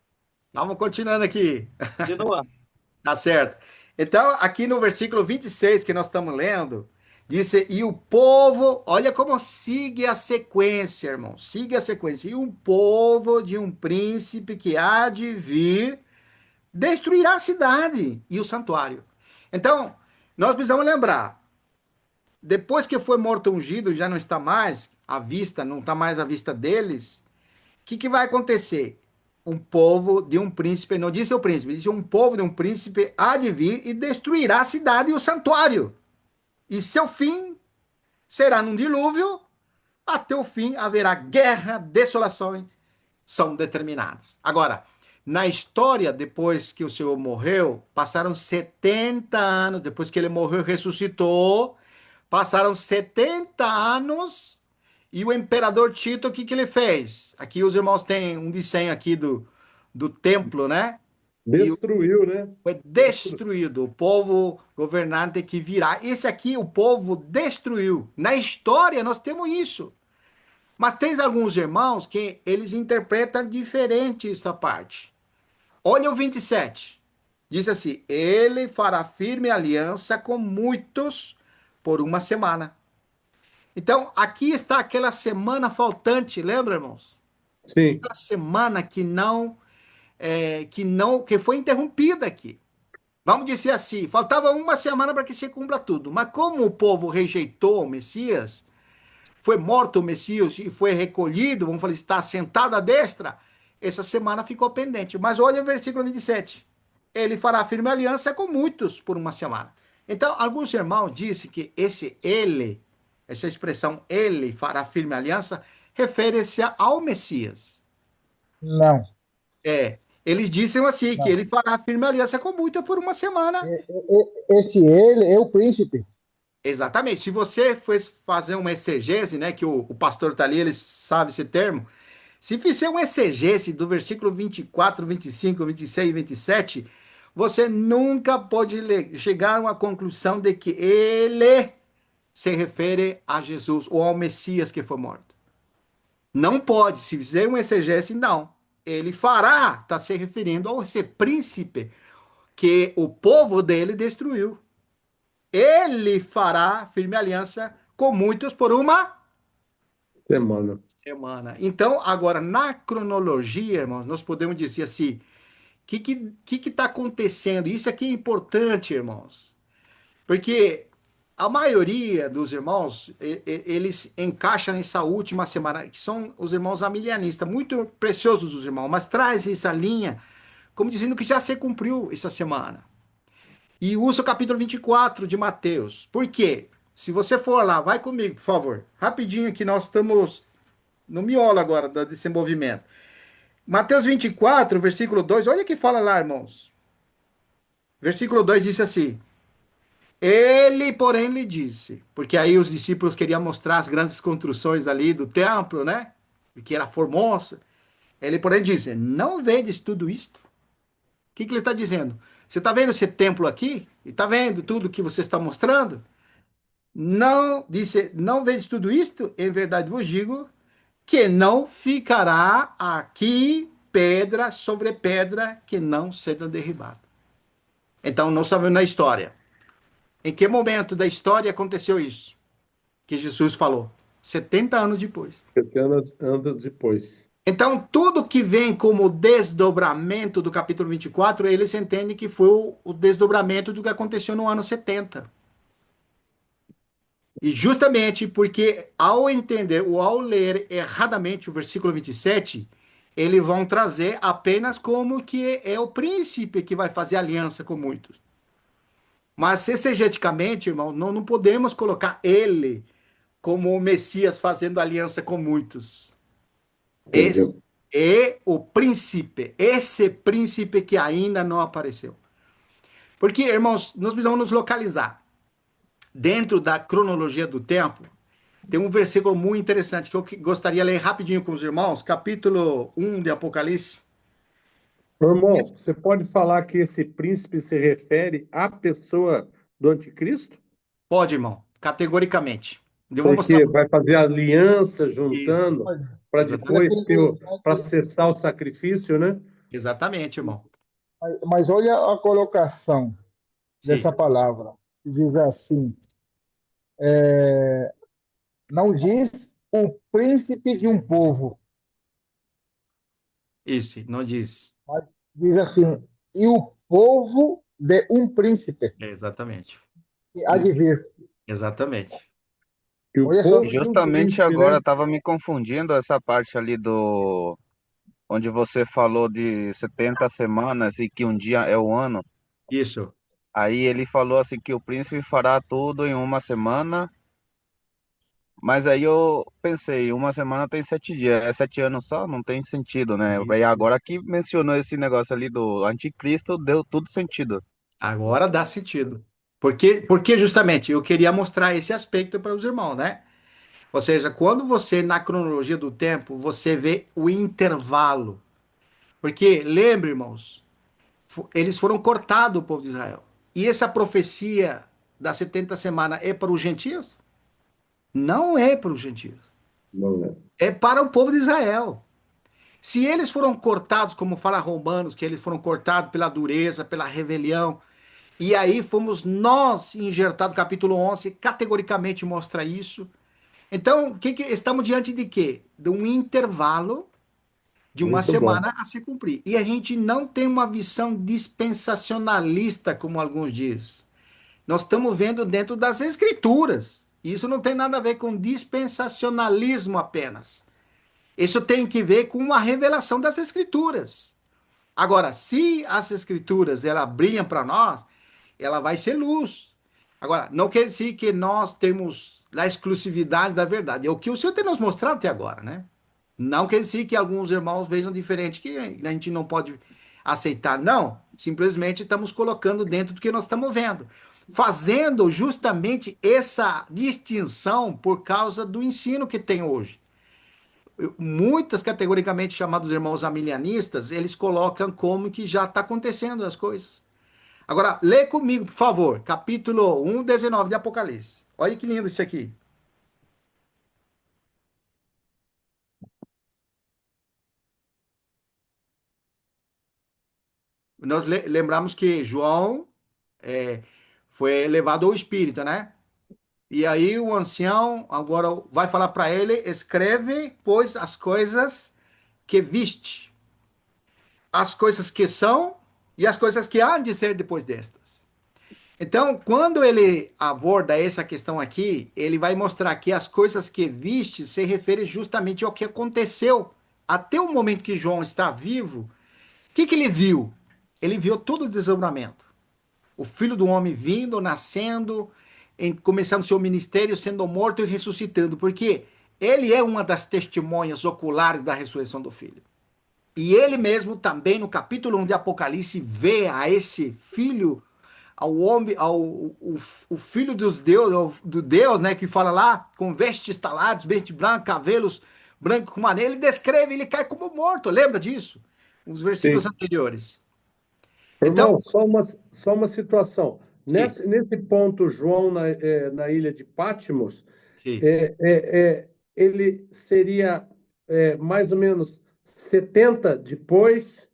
Vamos continuando aqui. Continua. Tá certo. Então, aqui no versículo 26 que nós estamos lendo, disse: E o povo, olha como sigue a sequência, irmão. Siga a sequência. E o povo de um príncipe que há de vir destruirá a cidade e o santuário. Então, nós precisamos lembrar: depois que foi morto ungido, já não está mais à vista, não está mais à vista deles. Que vai acontecer? Um povo de um príncipe, não disse o príncipe, disse um povo de um príncipe há de vir e destruirá a cidade e o santuário. E seu fim será num dilúvio, até o fim haverá guerra, desolações, são determinadas. Agora, na história, depois que o Senhor morreu, passaram 70 anos, depois que ele morreu e ressuscitou, passaram 70 anos e o imperador Tito, o que que ele fez? Aqui os irmãos têm um desenho aqui do templo, né? E Destruiu, né? foi destruído o povo governante que virá. Esse aqui o povo destruiu. Na história nós temos isso. Mas tem alguns irmãos que eles interpretam diferente essa parte. Olha o 27. Diz assim: Ele fará firme aliança com muitos por uma semana. Então, aqui está aquela semana faltante, lembra, irmãos? Sim. Aquela semana que foi interrompida aqui. Vamos dizer assim, faltava uma semana para que se cumpra tudo. Mas como o povo rejeitou o Messias, foi morto o Messias e foi recolhido, vamos falar, está sentado à destra, essa semana ficou pendente. Mas olha o versículo 27. Ele fará firme aliança com muitos por uma semana. Então, alguns irmãos dizem que esse ele, essa expressão ele fará firme aliança, refere-se ao Messias. Não, Eles disseram assim, que não. ele fará firme aliança com muitos por uma semana. Esse ele é o príncipe. Exatamente. Se você for fazer uma exegese, né, que o pastor está ali, ele sabe esse termo. Se fizer um exegese do versículo 24, 25, 26 e 27, você nunca pode chegar a uma conclusão de que ele se refere a Jesus ou ao Messias que foi morto. Não pode. Se fizer um exegese, não. Ele fará, está se referindo a esse príncipe que o povo dele destruiu. Ele fará firme aliança com muitos por uma Semana. semana. Então, agora, na cronologia, irmãos, nós podemos dizer assim: o que está acontecendo? Isso aqui é importante, irmãos, porque a maioria dos irmãos, eles encaixam nessa última semana, que são os irmãos amilianistas, muito preciosos os irmãos, mas traz essa linha como dizendo que já se cumpriu essa semana. E usa o capítulo 24 de Mateus. Por quê? Se você for lá, vai comigo, por favor. Rapidinho que nós estamos no miolo agora desse movimento. Mateus 24, versículo 2, olha o que fala lá, irmãos. Versículo 2 diz assim: Ele, porém, lhe disse, porque aí os discípulos queriam mostrar as grandes construções ali do templo, né? Que era formosa. Ele, porém, disse: Não vedes tudo isto? O que ele está dizendo? Você está vendo esse templo aqui? E está vendo tudo que você está mostrando? Não, disse, não vedes tudo isto? Em verdade vos digo que não ficará aqui pedra sobre pedra que não seja derribada. Então, nós sabemos na história. Em que momento da história aconteceu isso? Que Jesus falou? 70 anos depois. 70 anos depois. Então, tudo que vem como desdobramento do capítulo 24, eles entendem que foi o desdobramento do que aconteceu no ano 70. E justamente porque ao entender ou ao ler erradamente o versículo 27, eles vão trazer apenas como que é o príncipe que vai fazer aliança com muitos. Mas exegeticamente, irmão, não podemos colocar ele como o Messias fazendo aliança com muitos. Esse Entendeu? é o príncipe, esse príncipe que ainda não apareceu. Porque, irmãos, nós precisamos nos localizar. Dentro da cronologia do tempo, tem um versículo muito interessante que eu gostaria de ler rapidinho com os irmãos, capítulo 1 de Apocalipse. Irmão, você pode falar que esse príncipe se refere à pessoa do anticristo? Pode, irmão, categoricamente. Eu vou mostrar Porque vai fazer aliança isso. juntando Mas, para Exatamente. depois ter, para cessar o sacrifício, né? Exatamente, irmão. mas olha a colocação Sim, dessa palavra. Diz assim: não diz o príncipe de um povo, isso, não diz. mas diz assim, e o povo de um príncipe Exatamente. que há de vir. Exatamente. Que o Olha só, povo de um Justamente príncipe, agora né? estava me confundindo essa parte ali do onde você falou de 70 semanas e que um dia é o ano. Isso. Aí ele falou assim que o príncipe fará tudo em uma semana, mas aí eu pensei, uma semana tem 7 dias, é 7 anos só, não tem sentido, né? E Isso. agora que mencionou esse negócio ali do anticristo, deu tudo sentido. Agora dá sentido. Porque justamente eu queria mostrar esse aspecto para os irmãos, né? Ou seja, quando você, na cronologia do tempo, você vê o intervalo. Porque, lembre, irmãos, eles foram cortados, o povo de Israel. E essa profecia das 70 semanas é para os gentios? Não é para os gentios. Não, né? É para o povo de Israel. Se eles foram cortados, como fala Romanos, que eles foram cortados pela dureza, pela rebelião, e aí fomos nós injertados, capítulo 11, categoricamente mostra isso. Então, estamos diante de quê? De um intervalo de uma Muito bom. semana a se cumprir. E a gente não tem uma visão dispensacionalista, como alguns dizem. Nós estamos vendo dentro das escrituras. Isso não tem nada a ver com dispensacionalismo apenas. Isso tem que ver com uma revelação das escrituras. Agora, se as escrituras ela brilham para nós, ela vai ser luz. Agora, não quer dizer que nós temos a exclusividade da verdade. É o que o Senhor tem nos mostrado até agora, né? Não quer dizer que alguns irmãos vejam diferente, que a gente não pode aceitar. Não. Simplesmente estamos colocando dentro do que nós estamos vendo. Fazendo justamente essa distinção por causa do ensino que tem hoje. muitas categoricamente chamados irmãos amilianistas, eles colocam como que já está acontecendo as coisas. Agora, lê comigo, por favor, capítulo 1, 19 de Apocalipse. Olha que lindo isso aqui. Nós lembramos que João é, foi levado ao Espírito, né? E aí o ancião agora vai falar para ele: escreve, pois, as coisas que viste, as coisas que são e as coisas que hão de ser depois destas. Então, quando ele aborda essa questão aqui, ele vai mostrar que as coisas que viste se referem justamente ao que aconteceu até o momento que João está vivo. O que ele viu? Ele viu todo o desdobramento. O Filho do Homem vindo, nascendo, começando seu ministério, sendo morto e ressuscitando, porque ele é uma das testemunhas oculares da ressurreição do Filho. E ele mesmo também, no capítulo 1 de Apocalipse, vê a esse filho, ao homem, o filho dos Deus, do Deus, né, que fala lá, com vestes talados, vestes brancas, cabelos brancos como maneira, ele descreve, ele cai como morto, lembra disso? Os versículos Sim. anteriores. Então, Irmão, só uma situação. sim, Nesse ponto, João, na ilha de Patmos, sim. ele seria mais ou menos 70 depois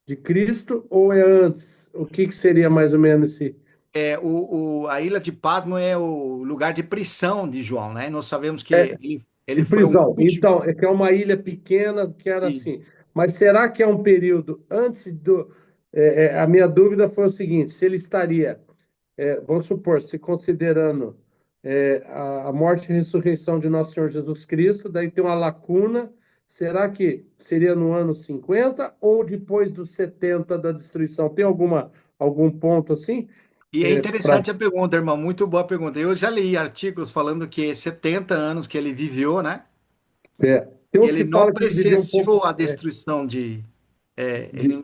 de Cristo ou é antes? O que seria mais ou menos esse? A ilha de Pasmo é o lugar de prisão de João, né? Nós sabemos que É, ele de foi o prisão. último. Então, é que é uma ilha pequena que era Isso. assim. Mas será que é um período antes do. A minha dúvida foi o seguinte: se ele estaria, vamos supor, se considerando a morte e ressurreição de nosso Senhor Jesus Cristo, daí tem uma lacuna. Será que seria no ano 50 ou depois dos 70 da destruição? Tem algum ponto assim? E é Pra, interessante a pergunta, irmão, muito boa pergunta. Eu já li artigos falando que 70 anos que ele viveu, né? tem E uns ele que não falam que ele vivia um presenciou pouco a destruição de. Ele de não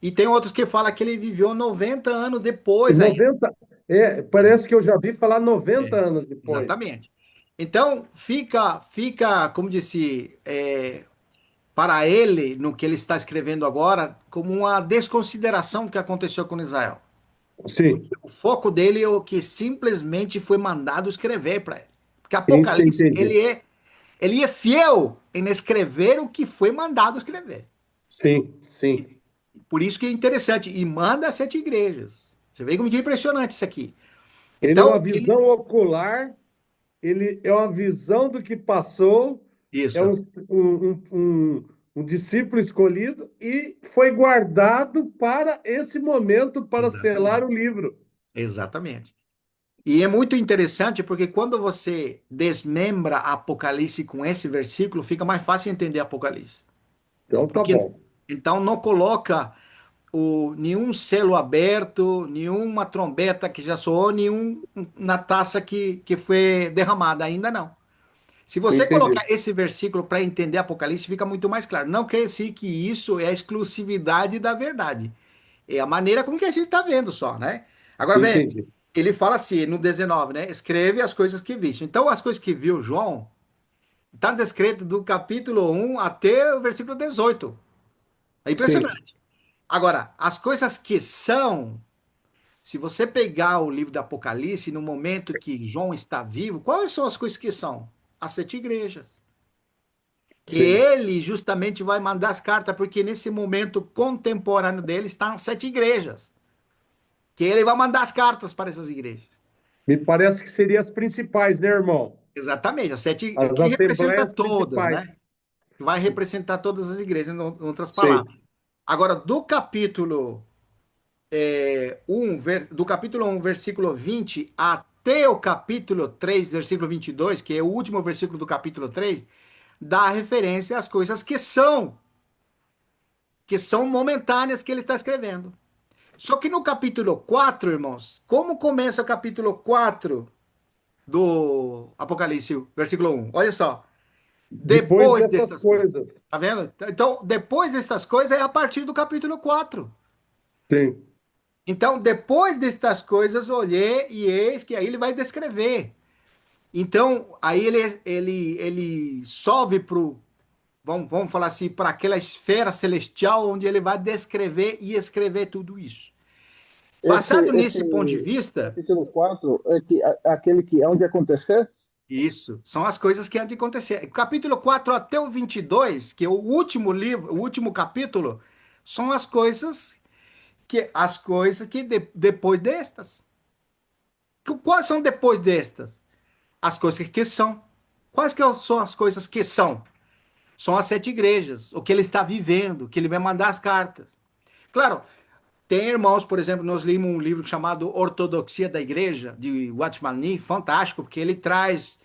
E tem outros que falam que ele viveu 90 anos depois ainda. 90. Parece que eu já vi falar 90 É, anos depois. exatamente. Então, como disse, para ele, no que ele está escrevendo agora, como uma desconsideração que aconteceu com Israel. Sim, O foco dele é o que simplesmente foi mandado escrever para ele. Porque isso eu Apocalipse, entendi. ele é fiel em escrever o que foi mandado escrever. Sim, sim. Por isso que é interessante. E manda as 7 igrejas. Você vê como que é impressionante isso aqui. Ele é Então, uma visão ocular, ele é uma visão do que passou, é isso, um discípulo escolhido e foi guardado para esse momento, para selar exatamente. o livro. Exatamente. E é muito interessante porque quando você desmembra Apocalipse com esse versículo, fica mais fácil entender Apocalipse. Então tá Porque bom. então não coloca nenhum selo aberto, nenhuma trombeta que já soou, nenhum na taça que foi derramada, ainda não. Se você Entendi. colocar esse versículo para entender Apocalipse, fica muito mais claro. Não quer dizer que isso é a exclusividade da verdade. É a maneira com que a gente está vendo só, né? Agora, vem, Entendi. ele fala assim, no 19, né? Escreve as coisas que viste. Então, as coisas que viu João, está descrito do capítulo 1 até o versículo 18. É Sim, impressionante. Agora, as coisas que são, se você pegar o livro do Apocalipse, no momento que João está vivo, quais são as coisas que são? As 7 igrejas. Que sim. ele justamente vai mandar as cartas, porque nesse momento contemporâneo dele estão 7 igrejas. Que ele vai mandar as cartas para essas igrejas. Me parece que seriam as principais, né, irmão? Exatamente, as sete, As que representa assembleias todas, principais. né? Que vai representar todas as igrejas, em outras Sim, palavras. Agora, do capítulo 1, versículo 20, até o capítulo 3, versículo 22, que é o último versículo do capítulo 3, dá referência às coisas que são momentâneas que ele está escrevendo. Só que no capítulo 4, irmãos, como começa o capítulo 4 do Apocalipse, versículo 1? Olha só. depois Depois dessas dessas coisas. coisas. Tá vendo? Então, depois dessas coisas é a partir do capítulo 4. Sim, Então, depois destas coisas, olhei e eis que aí ele vai descrever. Então, aí ele sobe vamos falar assim, para aquela esfera celestial onde ele vai descrever e escrever tudo isso. Passado nesse ponto de Esse vista, capítulo 4 é aquele que é onde acontecer? isso, são as coisas que hão de acontecer. Capítulo 4 até o 22, que é o último livro, o último capítulo, são as coisas que depois destas. Quais são depois destas? As coisas que são. Quais que são as coisas que são? São as sete igrejas, o que ele está vivendo, que ele vai mandar as cartas. Claro, tem irmãos, por exemplo, nós lemos um livro chamado Ortodoxia da Igreja, de Watchman Nee, fantástico, porque ele traz,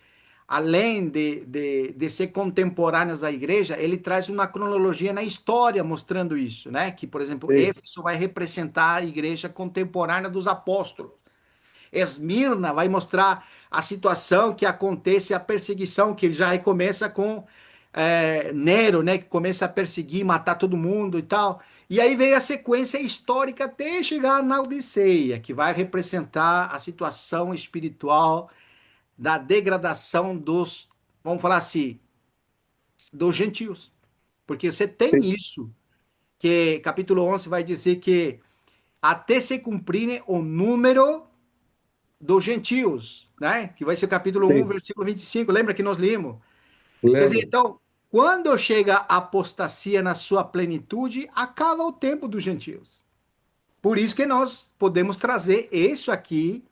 além de ser contemporâneas à igreja, ele traz uma cronologia na história mostrando isso, né? Que, por exemplo, Sim. Éfeso vai representar a igreja contemporânea dos apóstolos. Esmirna vai mostrar a situação que acontece, a perseguição, que já começa com Nero, né? Que começa a perseguir, matar todo mundo e tal. E aí vem a sequência histórica até chegar na Odisseia, que vai representar a situação espiritual da degradação dos, vamos falar assim, dos gentios. Porque você tem isso, que capítulo 11 vai dizer que até se cumprirem o número dos gentios, né? Que vai ser o capítulo 1, Sim, versículo 25. Lembra que nós lemos? Quer dizer, lembro. então, quando chega a apostasia na sua plenitude, acaba o tempo dos gentios. Por isso que nós podemos trazer isso aqui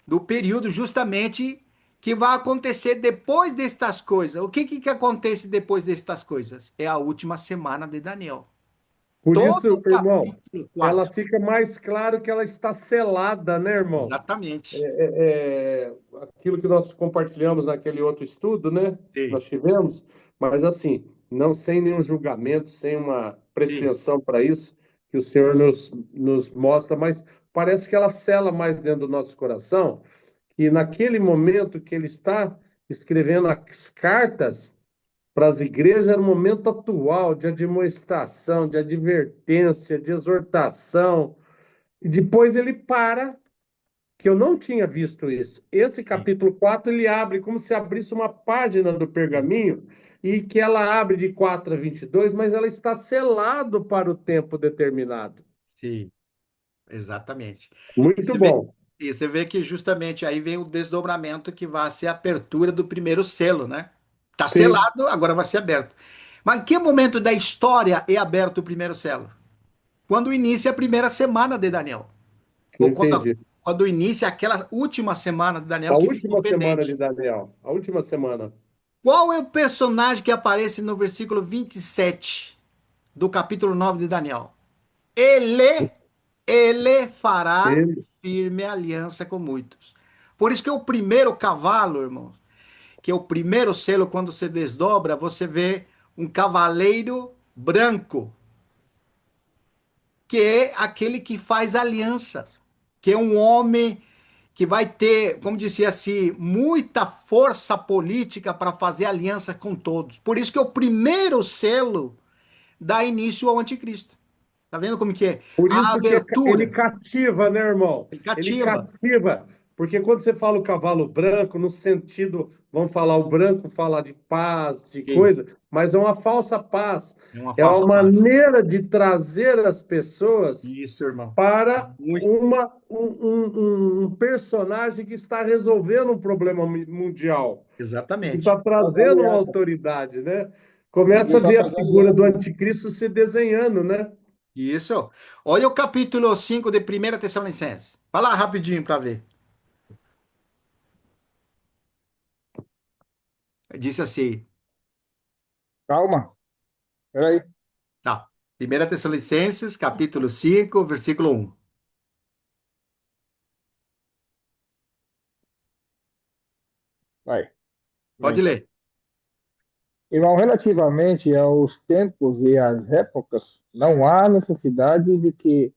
do período justamente que vai acontecer depois destas coisas. O que acontece depois destas coisas? É a última semana de Daniel. Por Todo isso, o irmão, capítulo ela 4. fica mais claro que ela está selada, né, irmão? Exatamente. Aquilo que nós compartilhamos naquele outro estudo, né? Sim, Nós tivemos, mas assim, não sem nenhum julgamento, sem uma sim, pretensão para isso, que o Senhor nos mostra, mas parece que ela sela mais dentro do nosso coração, que naquele momento que ele está escrevendo as cartas para as igrejas, era um momento atual de admoestação, de advertência, de exortação, e depois ele para que eu não tinha visto isso. Esse sim, capítulo 4 ele abre como se abrisse uma página do sim, pergaminho e que ela abre de 4 a 22, mas ela está selado para o tempo determinado. sim. Exatamente. E Muito você vê, bom. e você vê que justamente aí vem o desdobramento que vai ser a abertura do primeiro selo, né? Tá Sim, selado, agora vai ser aberto. Mas em que momento da história é aberto o primeiro selo? Quando inicia a primeira semana de Daniel. Ou quando, entendi. quando inicia aquela última semana de Daniel A que ficou última semana de pendente. Daniel, a última semana. Qual é o personagem que aparece no versículo 27 do capítulo 9 de Daniel? Ele, ele fará Ele, firme aliança com muitos. Por isso que o primeiro cavalo, irmão, que é o primeiro selo, quando se desdobra, você vê um cavaleiro branco, que é aquele que faz alianças, que é um homem que vai ter, como disse assim, muita força política para fazer aliança com todos. Por isso que o primeiro selo dá início ao anticristo. Tá vendo como que é? por A isso que ele abertura, cativa, né, irmão? ele Ele cativa. cativa, porque quando você fala o cavalo branco, no sentido, vamos falar, o branco fala de paz, de Sim, coisa, mas é uma falsa paz. é uma É uma falsa paz. maneira de trazer as pessoas Isso, irmão. para Muito. um personagem que está resolvendo um problema mundial, que está Exatamente. Fazer trazendo uma aliança. autoridade, né? Ele Começa a vai ver a fazer figura do aliança. anticristo se desenhando, né? Isso. Olha o capítulo 5 de Primeira Tessalonicenses. Vai lá rapidinho para ver. Disse assim, Calma, peraí. tá. Primeira Tessalonicenses, capítulo 5, versículo 1. Vai. Pode Bem. ler. Irmão, relativamente aos tempos e às épocas, não há necessidade de que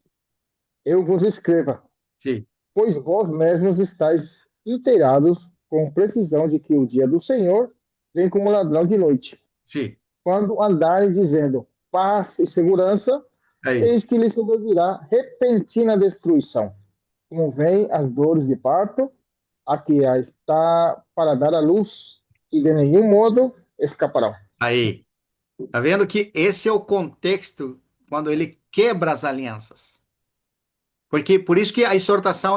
eu vos escreva, Sim, pois vós mesmos estáis inteirados com precisão de que o dia do Senhor vem como ladrão de noite. sim. Quando andarem dizendo paz e segurança, Aí, eis que lhes sobrevirá repentina destruição, como vem as dores de parto, a que a está para dar à luz, e de nenhum modo escaparão. aí. Tá vendo que esse é o contexto quando ele quebra as alianças. Porque por isso que a exortação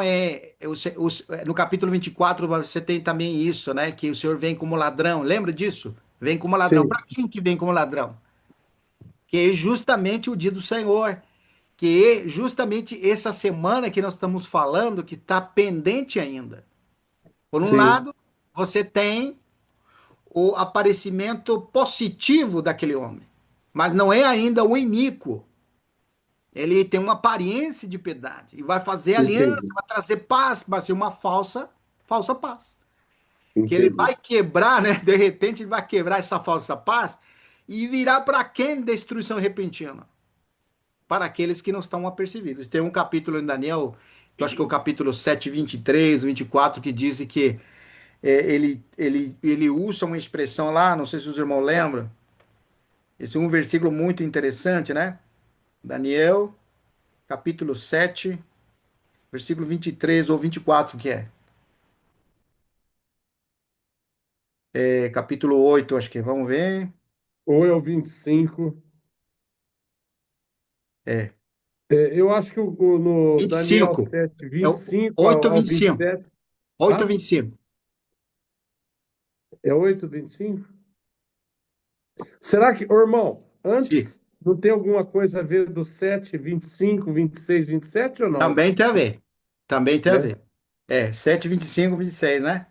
no capítulo 24 você tem também isso, né? Que o Senhor vem como ladrão. Lembra disso? Vem como ladrão. Sim, Para quem que vem como ladrão? Que é justamente o dia do Senhor. Que é justamente essa semana que nós estamos falando, que está pendente ainda. Por um sim, lado, você tem o aparecimento positivo daquele homem, mas não é ainda o iníquo. Ele tem uma aparência de piedade e vai fazer aliança, entendi, vai trazer paz, vai ser uma falsa paz. Que ele entendi. vai quebrar, né? De repente, ele vai quebrar essa falsa paz e virá para quem destruição repentina? Para aqueles que não estão apercebidos. Tem um capítulo em Daniel, eu acho que é o capítulo 7, 23, 24, que diz que ele usa uma expressão lá, não sei se os irmãos lembram, esse é um versículo muito interessante, né? Daniel, capítulo 7, versículo 23 ou 24, que é capítulo 8, acho que, vamos ver, Ou é o 25. é Eu acho que no Daniel 25, 7, é vinte e o cinco 8, ao 25, 27. 8, Ah, 25. é 8, 25? Será que, ô, irmão, Sim, antes não tem alguma coisa a ver do 7, 25, 26, 27 ou não? também tem a ver, também tem a Né? ver. É, 7, 25, 26, né?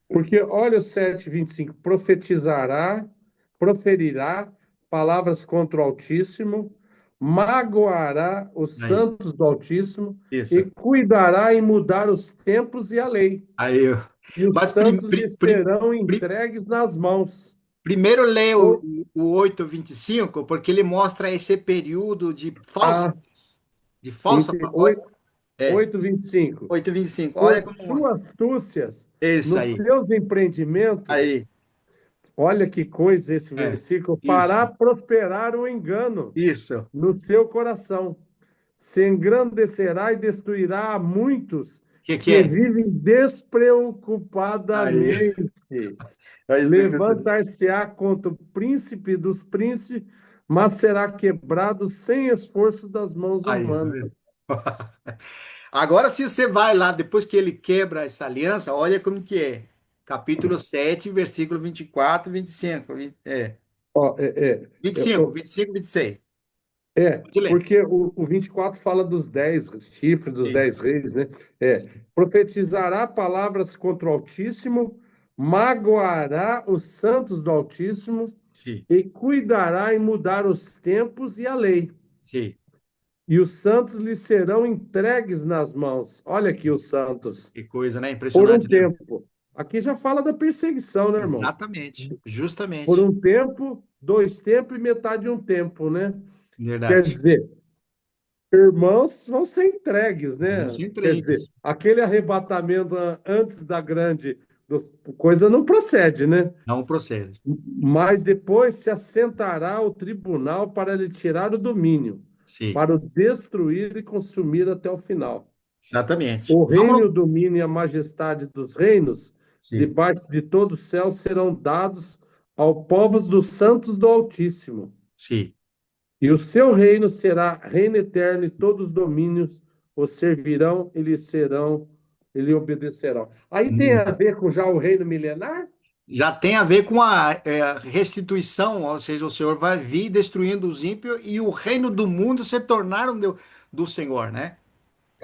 Porque olha o 7, 25. Profetizará, proferirá palavras contra o Altíssimo, magoará os Aí, santos do Altíssimo e isso. cuidará em mudar os tempos e a lei. Aí, E os mas santos lhe serão entregues nas mãos. primeiro leia Ou, o 8:25, porque ele mostra esse período ah, de falsa, oito, é, 8, 25. 8:25. Olha Por como mostra. suas astúcias Isso nos aí, seus empreendimentos, aí, olha que coisa esse é, versículo, isso, fará prosperar o engano isso. no seu coração. Se engrandecerá e destruirá a muitos Que que é? vivem Aí, despreocupadamente. aí você pensa. Levantar-se-á contra o príncipe dos príncipes, mas será quebrado sem esforço das mãos Aí, tá vendo? humanas. Agora, se você vai lá, depois que ele quebra essa aliança, olha como que é. Capítulo 7, versículo 24, 25. Ó, 25, 25, 26. Pode ler. porque o 24 fala dos 10 chifres, dos Sim, 10 reis, né? Profetizará palavras contra o Altíssimo, magoará os santos do Altíssimo sim, e cuidará em mudar os tempos e a lei. sim. E os santos lhe serão entregues nas mãos. Olha aqui os santos. Que coisa, né? Por um Impressionante, né? tempo. Aqui já fala da perseguição, né, irmão? Exatamente, Por justamente. um tempo, dois tempos e metade de um tempo, né? Quer Verdade. dizer, irmãos vão ser entregues, Vão né? ser Quer dizer, entregues. aquele arrebatamento antes da grande coisa não procede, né? Não procede. Mas depois se assentará o tribunal para lhe tirar o domínio, Sim, para o destruir e consumir até o final. exatamente. O Vamos reino, o no... domínio e a majestade dos reinos, Sim, debaixo de todo o céu, serão dados ao povos dos santos do Altíssimo. sim. E o seu reino será reino eterno, e todos os domínios o servirão e lhe serão, e lhe obedecerão. Aí tem a Hum. ver com já o reino milenar? Já tem a ver com a restituição, ou seja, o Senhor vai vir destruindo os ímpios e o reino do mundo se tornaram do Senhor, né?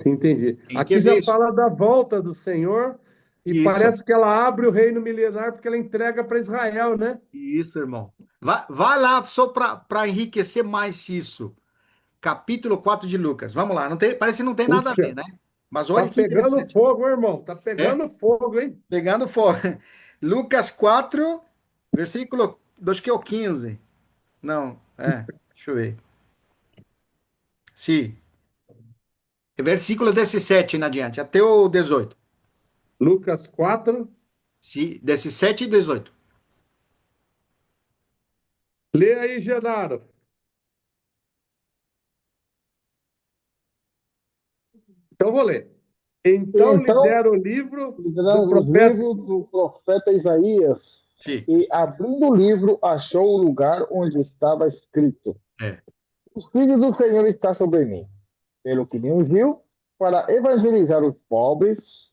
Entendi. Tem que Aqui ver já isso. fala da volta do Senhor, e Isso, parece que ela abre o reino milenar porque ela entrega para Israel, né? isso, irmão. Vai lá só para enriquecer mais isso. Capítulo 4 de Lucas. Vamos lá. Não tem, parece que não tem nada a Puxa, ver, né? Mas tá olha que pegando interessante. fogo, irmão. Tá É? pegando fogo, hein? Pegando fogo. Lucas 4, versículo, acho que é o 15. Não, deixa eu ver. Sim, versículo 17 em adiante, até o 18. Lucas 4. Sim, 17 e 18. Lê aí, Genaro. Então vou ler. Então lhe Então, deram o livro do lideramos os profeta. livros do profeta Isaías. Sim. e, abrindo o livro, achou o lugar onde estava escrito: É. O Espírito do Senhor está sobre mim, pelo que me ungiu para evangelizar os pobres,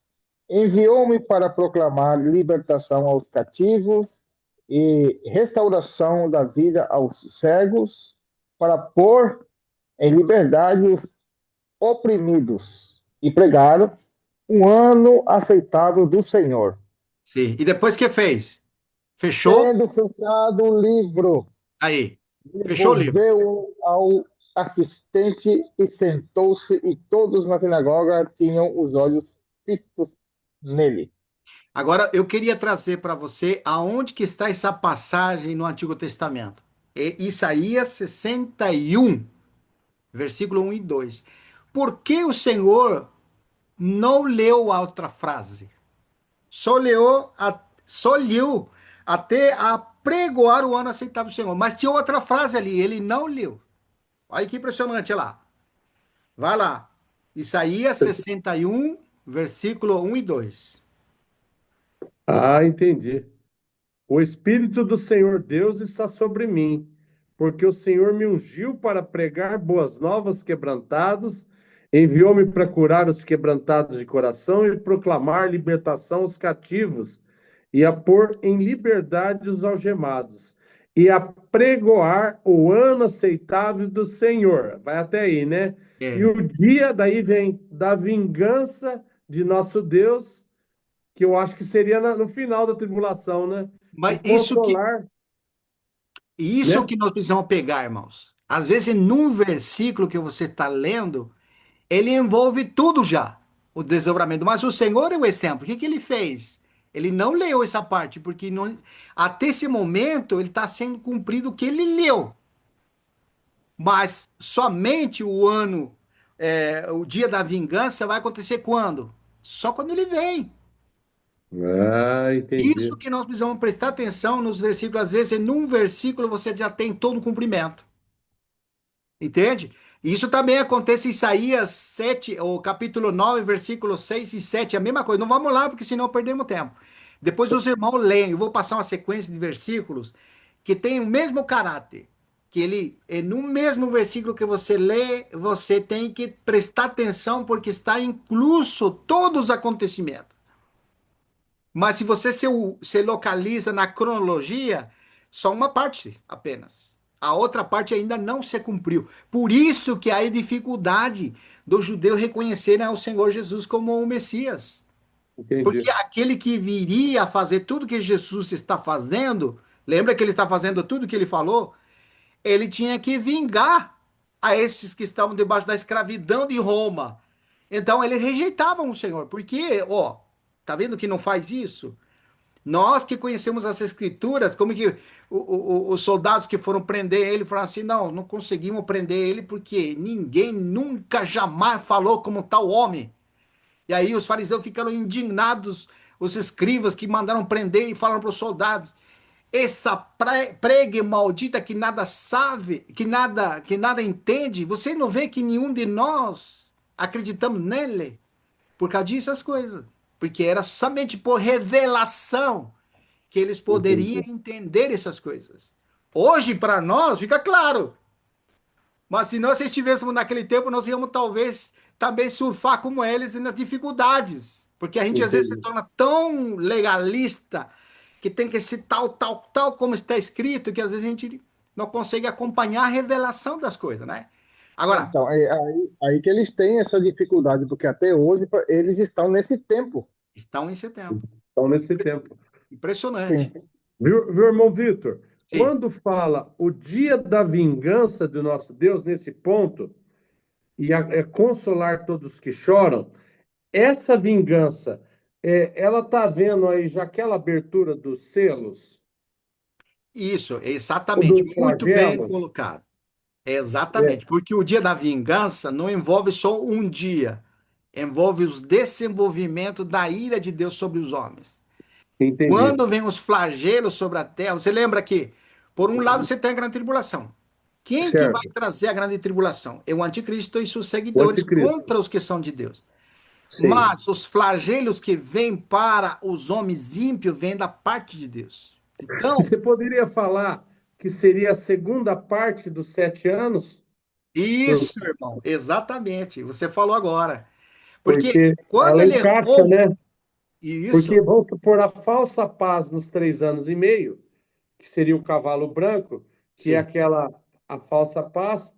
enviou-me para proclamar libertação aos cativos e restauração da vida aos cegos, para pôr em liberdade os oprimidos e pregar um ano aceitável do Senhor. Sim. E depois que fez? Fechou? Tendo fechado o livro, Aí. Fechou o livro. devolveu ao assistente e sentou-se, e todos na sinagoga tinham os olhos fitos nele. Agora, eu queria trazer para você aonde que está essa passagem no Antigo Testamento. É Isaías 61, versículo 1 e 2. Por que o Senhor não leu a outra frase? Só leu até a pregoar o ano aceitável do Senhor. Mas tinha outra frase ali, ele não leu. Olha que impressionante lá. Vai lá. Isaías 61, versículo 1 e 2. Ah, entendi. O Espírito do Senhor Deus está sobre mim, porque o Senhor me ungiu para pregar boas novas quebrantados, enviou-me para curar os quebrantados de coração e proclamar libertação aos cativos, e a pôr em liberdade os algemados, e a pregoar o ano aceitável do Senhor. Vai até aí, né? E É. o dia, daí vem, da vingança de nosso Deus, que eu acho que seria no final da tribulação, né? E Mas consolar, isso né? que nós precisamos pegar, irmãos. Às vezes, num versículo que você está lendo, ele envolve tudo já, o desdobramento. Mas o Senhor é o exemplo. O que que ele fez? Ele não leu essa parte, porque até esse momento ele está sendo cumprido o que ele leu. Mas somente o ano, o dia da vingança vai acontecer quando? Só quando ele vem. Ah, Isso entendi. que nós precisamos prestar atenção nos versículos. Às vezes, num versículo você já tem todo o cumprimento. Entende? Isso também acontece em Isaías 7, ou capítulo 9, versículos 6 e 7, a mesma coisa. Não vamos lá, porque senão perdemos tempo. Depois os irmãos leem, eu vou passar uma sequência de versículos que tem o mesmo caráter. Que ele, no mesmo versículo que você lê, você tem que prestar atenção, porque está incluso todos os acontecimentos. Mas se você se localiza na cronologia, só uma parte apenas. A outra parte ainda não se cumpriu. Por isso que há a dificuldade do judeu reconhecerem ao Senhor Jesus como o Messias. Porque Entendi. aquele que viria a fazer tudo que Jesus está fazendo, lembra que ele está fazendo tudo que ele falou? Ele tinha que vingar a esses que estavam debaixo da escravidão de Roma. Então eles rejeitavam o Senhor. Porque, ó, tá vendo que não faz isso? Nós que conhecemos as escrituras, como que os soldados que foram prender ele falaram assim: não, não conseguimos prender ele porque ninguém nunca jamais falou como tal homem. E aí os fariseus ficaram indignados, os escribas que mandaram prender e falaram para os soldados: essa pregue maldita que nada sabe, que nada entende, você não vê que nenhum de nós acreditamos nele por causa dessas coisas, porque era somente por revelação que eles poderiam Entendi. entender essas coisas. Hoje, para nós, fica claro. Mas se nós estivéssemos naquele tempo, nós íamos talvez também surfar como eles nas dificuldades. Porque a gente às vezes se Entendi. torna tão legalista que tem que ser tal, tal, tal como está escrito, que às vezes a gente não consegue acompanhar a revelação das coisas, né? Agora, Então, é aí que eles têm essa dificuldade, porque até hoje eles estão nesse tempo. estão em setembro. Então, nesse tempo. Impressionante. Sim. Viu, irmão Vitor? Sim. Quando fala o dia da vingança do nosso Deus, nesse ponto, e é consolar todos que choram, essa vingança, ela está vendo aí já aquela abertura dos selos, Isso, ou exatamente. dos Muito bem flagelos? colocado. É, Exatamente, porque o dia da vingança não envolve só um dia, envolve os desenvolvimentos da ira de Deus sobre os homens. entendi. Quando vem os flagelos sobre a terra, você lembra que, por um lado, você tem a grande tribulação. Quem que vai Certo. trazer a grande tribulação? É o anticristo e seus O seguidores anticristo. contra os que são de Deus. Sim. Mas os flagelos que vêm para os homens ímpios vêm da parte de Deus. E Então, você poderia falar que seria a segunda parte dos 7 anos? Por- isso, irmão, exatamente. Você falou agora. Porque Porque quando ela ele encaixa, errou, né? isso, Porque vamos supor a falsa paz nos 3 anos e meio, que seria o cavalo branco, que é sim, aquela a falsa paz,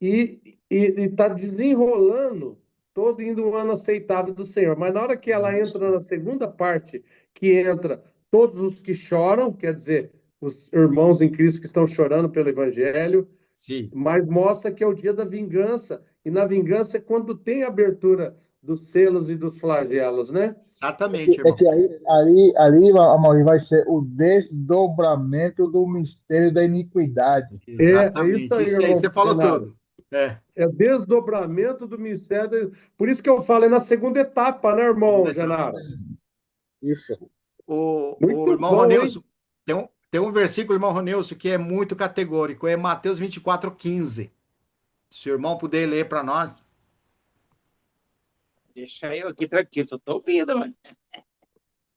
e está desenrolando todo indo um ano aceitável do Senhor. Mas na hora que ela entra na segunda parte, que entra todos os que choram, quer dizer, os irmãos em Cristo que estão chorando pelo Evangelho, sim, mas mostra que é o dia da vingança, e na vingança é quando tem abertura dos selos e dos flagelos, né? exatamente, É irmão. que ali, Amaury, vai ser o desdobramento do mistério da iniquidade. É isso Exatamente. aí, Isso aí, irmão você falou Genaro. tudo. É, É desdobramento do mistério. Por isso que eu falo, é na segunda etapa, né, segunda irmão etapa. Genaro? Isso. O Muito irmão bom, hein? Ronilson, tem um versículo, irmão Ronilson, que é muito categórico, é Mateus 24:15. Se o irmão puder ler para nós. Deixa eu aqui tranquilo, só tô ouvindo, mano.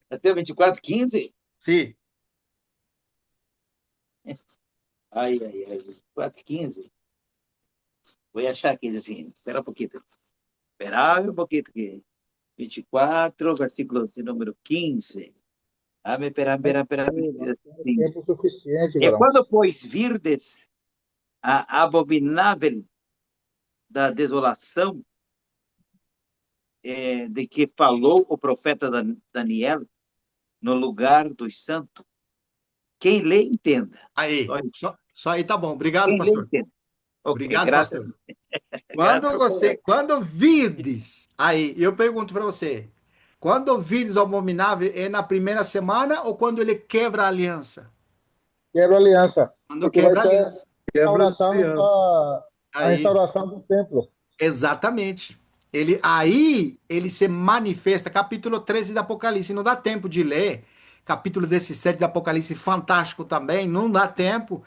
Até 24:15. Sim, Ai, ai, ai. 24:15. Vou achar aqui assim. Espera um pouquinho. Espera um pouquinho aqui. 24, versículo de número 15. Ah, me espera, espera, espera. Assim. Tempo suficiente, E varão. quando, pois, virdes a abominável da desolação, de que falou o profeta Daniel no lugar dos santos, quem lê, entenda. aí. Só isso. Só aí tá bom. Obrigado, Quem lê, pastor. entenda. Ok, Obrigado, graças, pastor. graças ao colega. Quando virdes, aí, eu pergunto para você, quando virdes o abominável, é na primeira semana ou quando ele quebra a aliança? Quebra a aliança, Quando porque vai quebra a ser aliança. Quebra a restauração aliança. a Aí, restauração do templo. exatamente. Ele se manifesta, capítulo 13 do Apocalipse. Não dá tempo de ler. Capítulo 17 do Apocalipse, fantástico também, não dá tempo.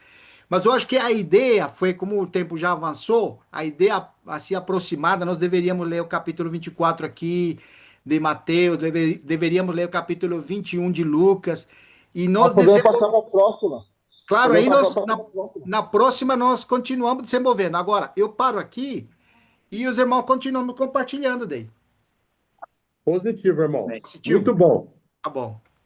Mas eu acho que a ideia foi, como o tempo já avançou, a ideia assim aproximada, nós deveríamos ler o capítulo 24 aqui de Mateus, deveríamos ler o capítulo 21 de Lucas, e Nós nós podemos passar desenvolvemos. para a próxima. Claro, Podemos aí passar nós, para na, a próxima. na próxima nós continuamos desenvolvendo. Agora, eu paro aqui e os irmãos continuam compartilhando daí. Positivo, irmão. Positivo? Muito bom. Tá bom.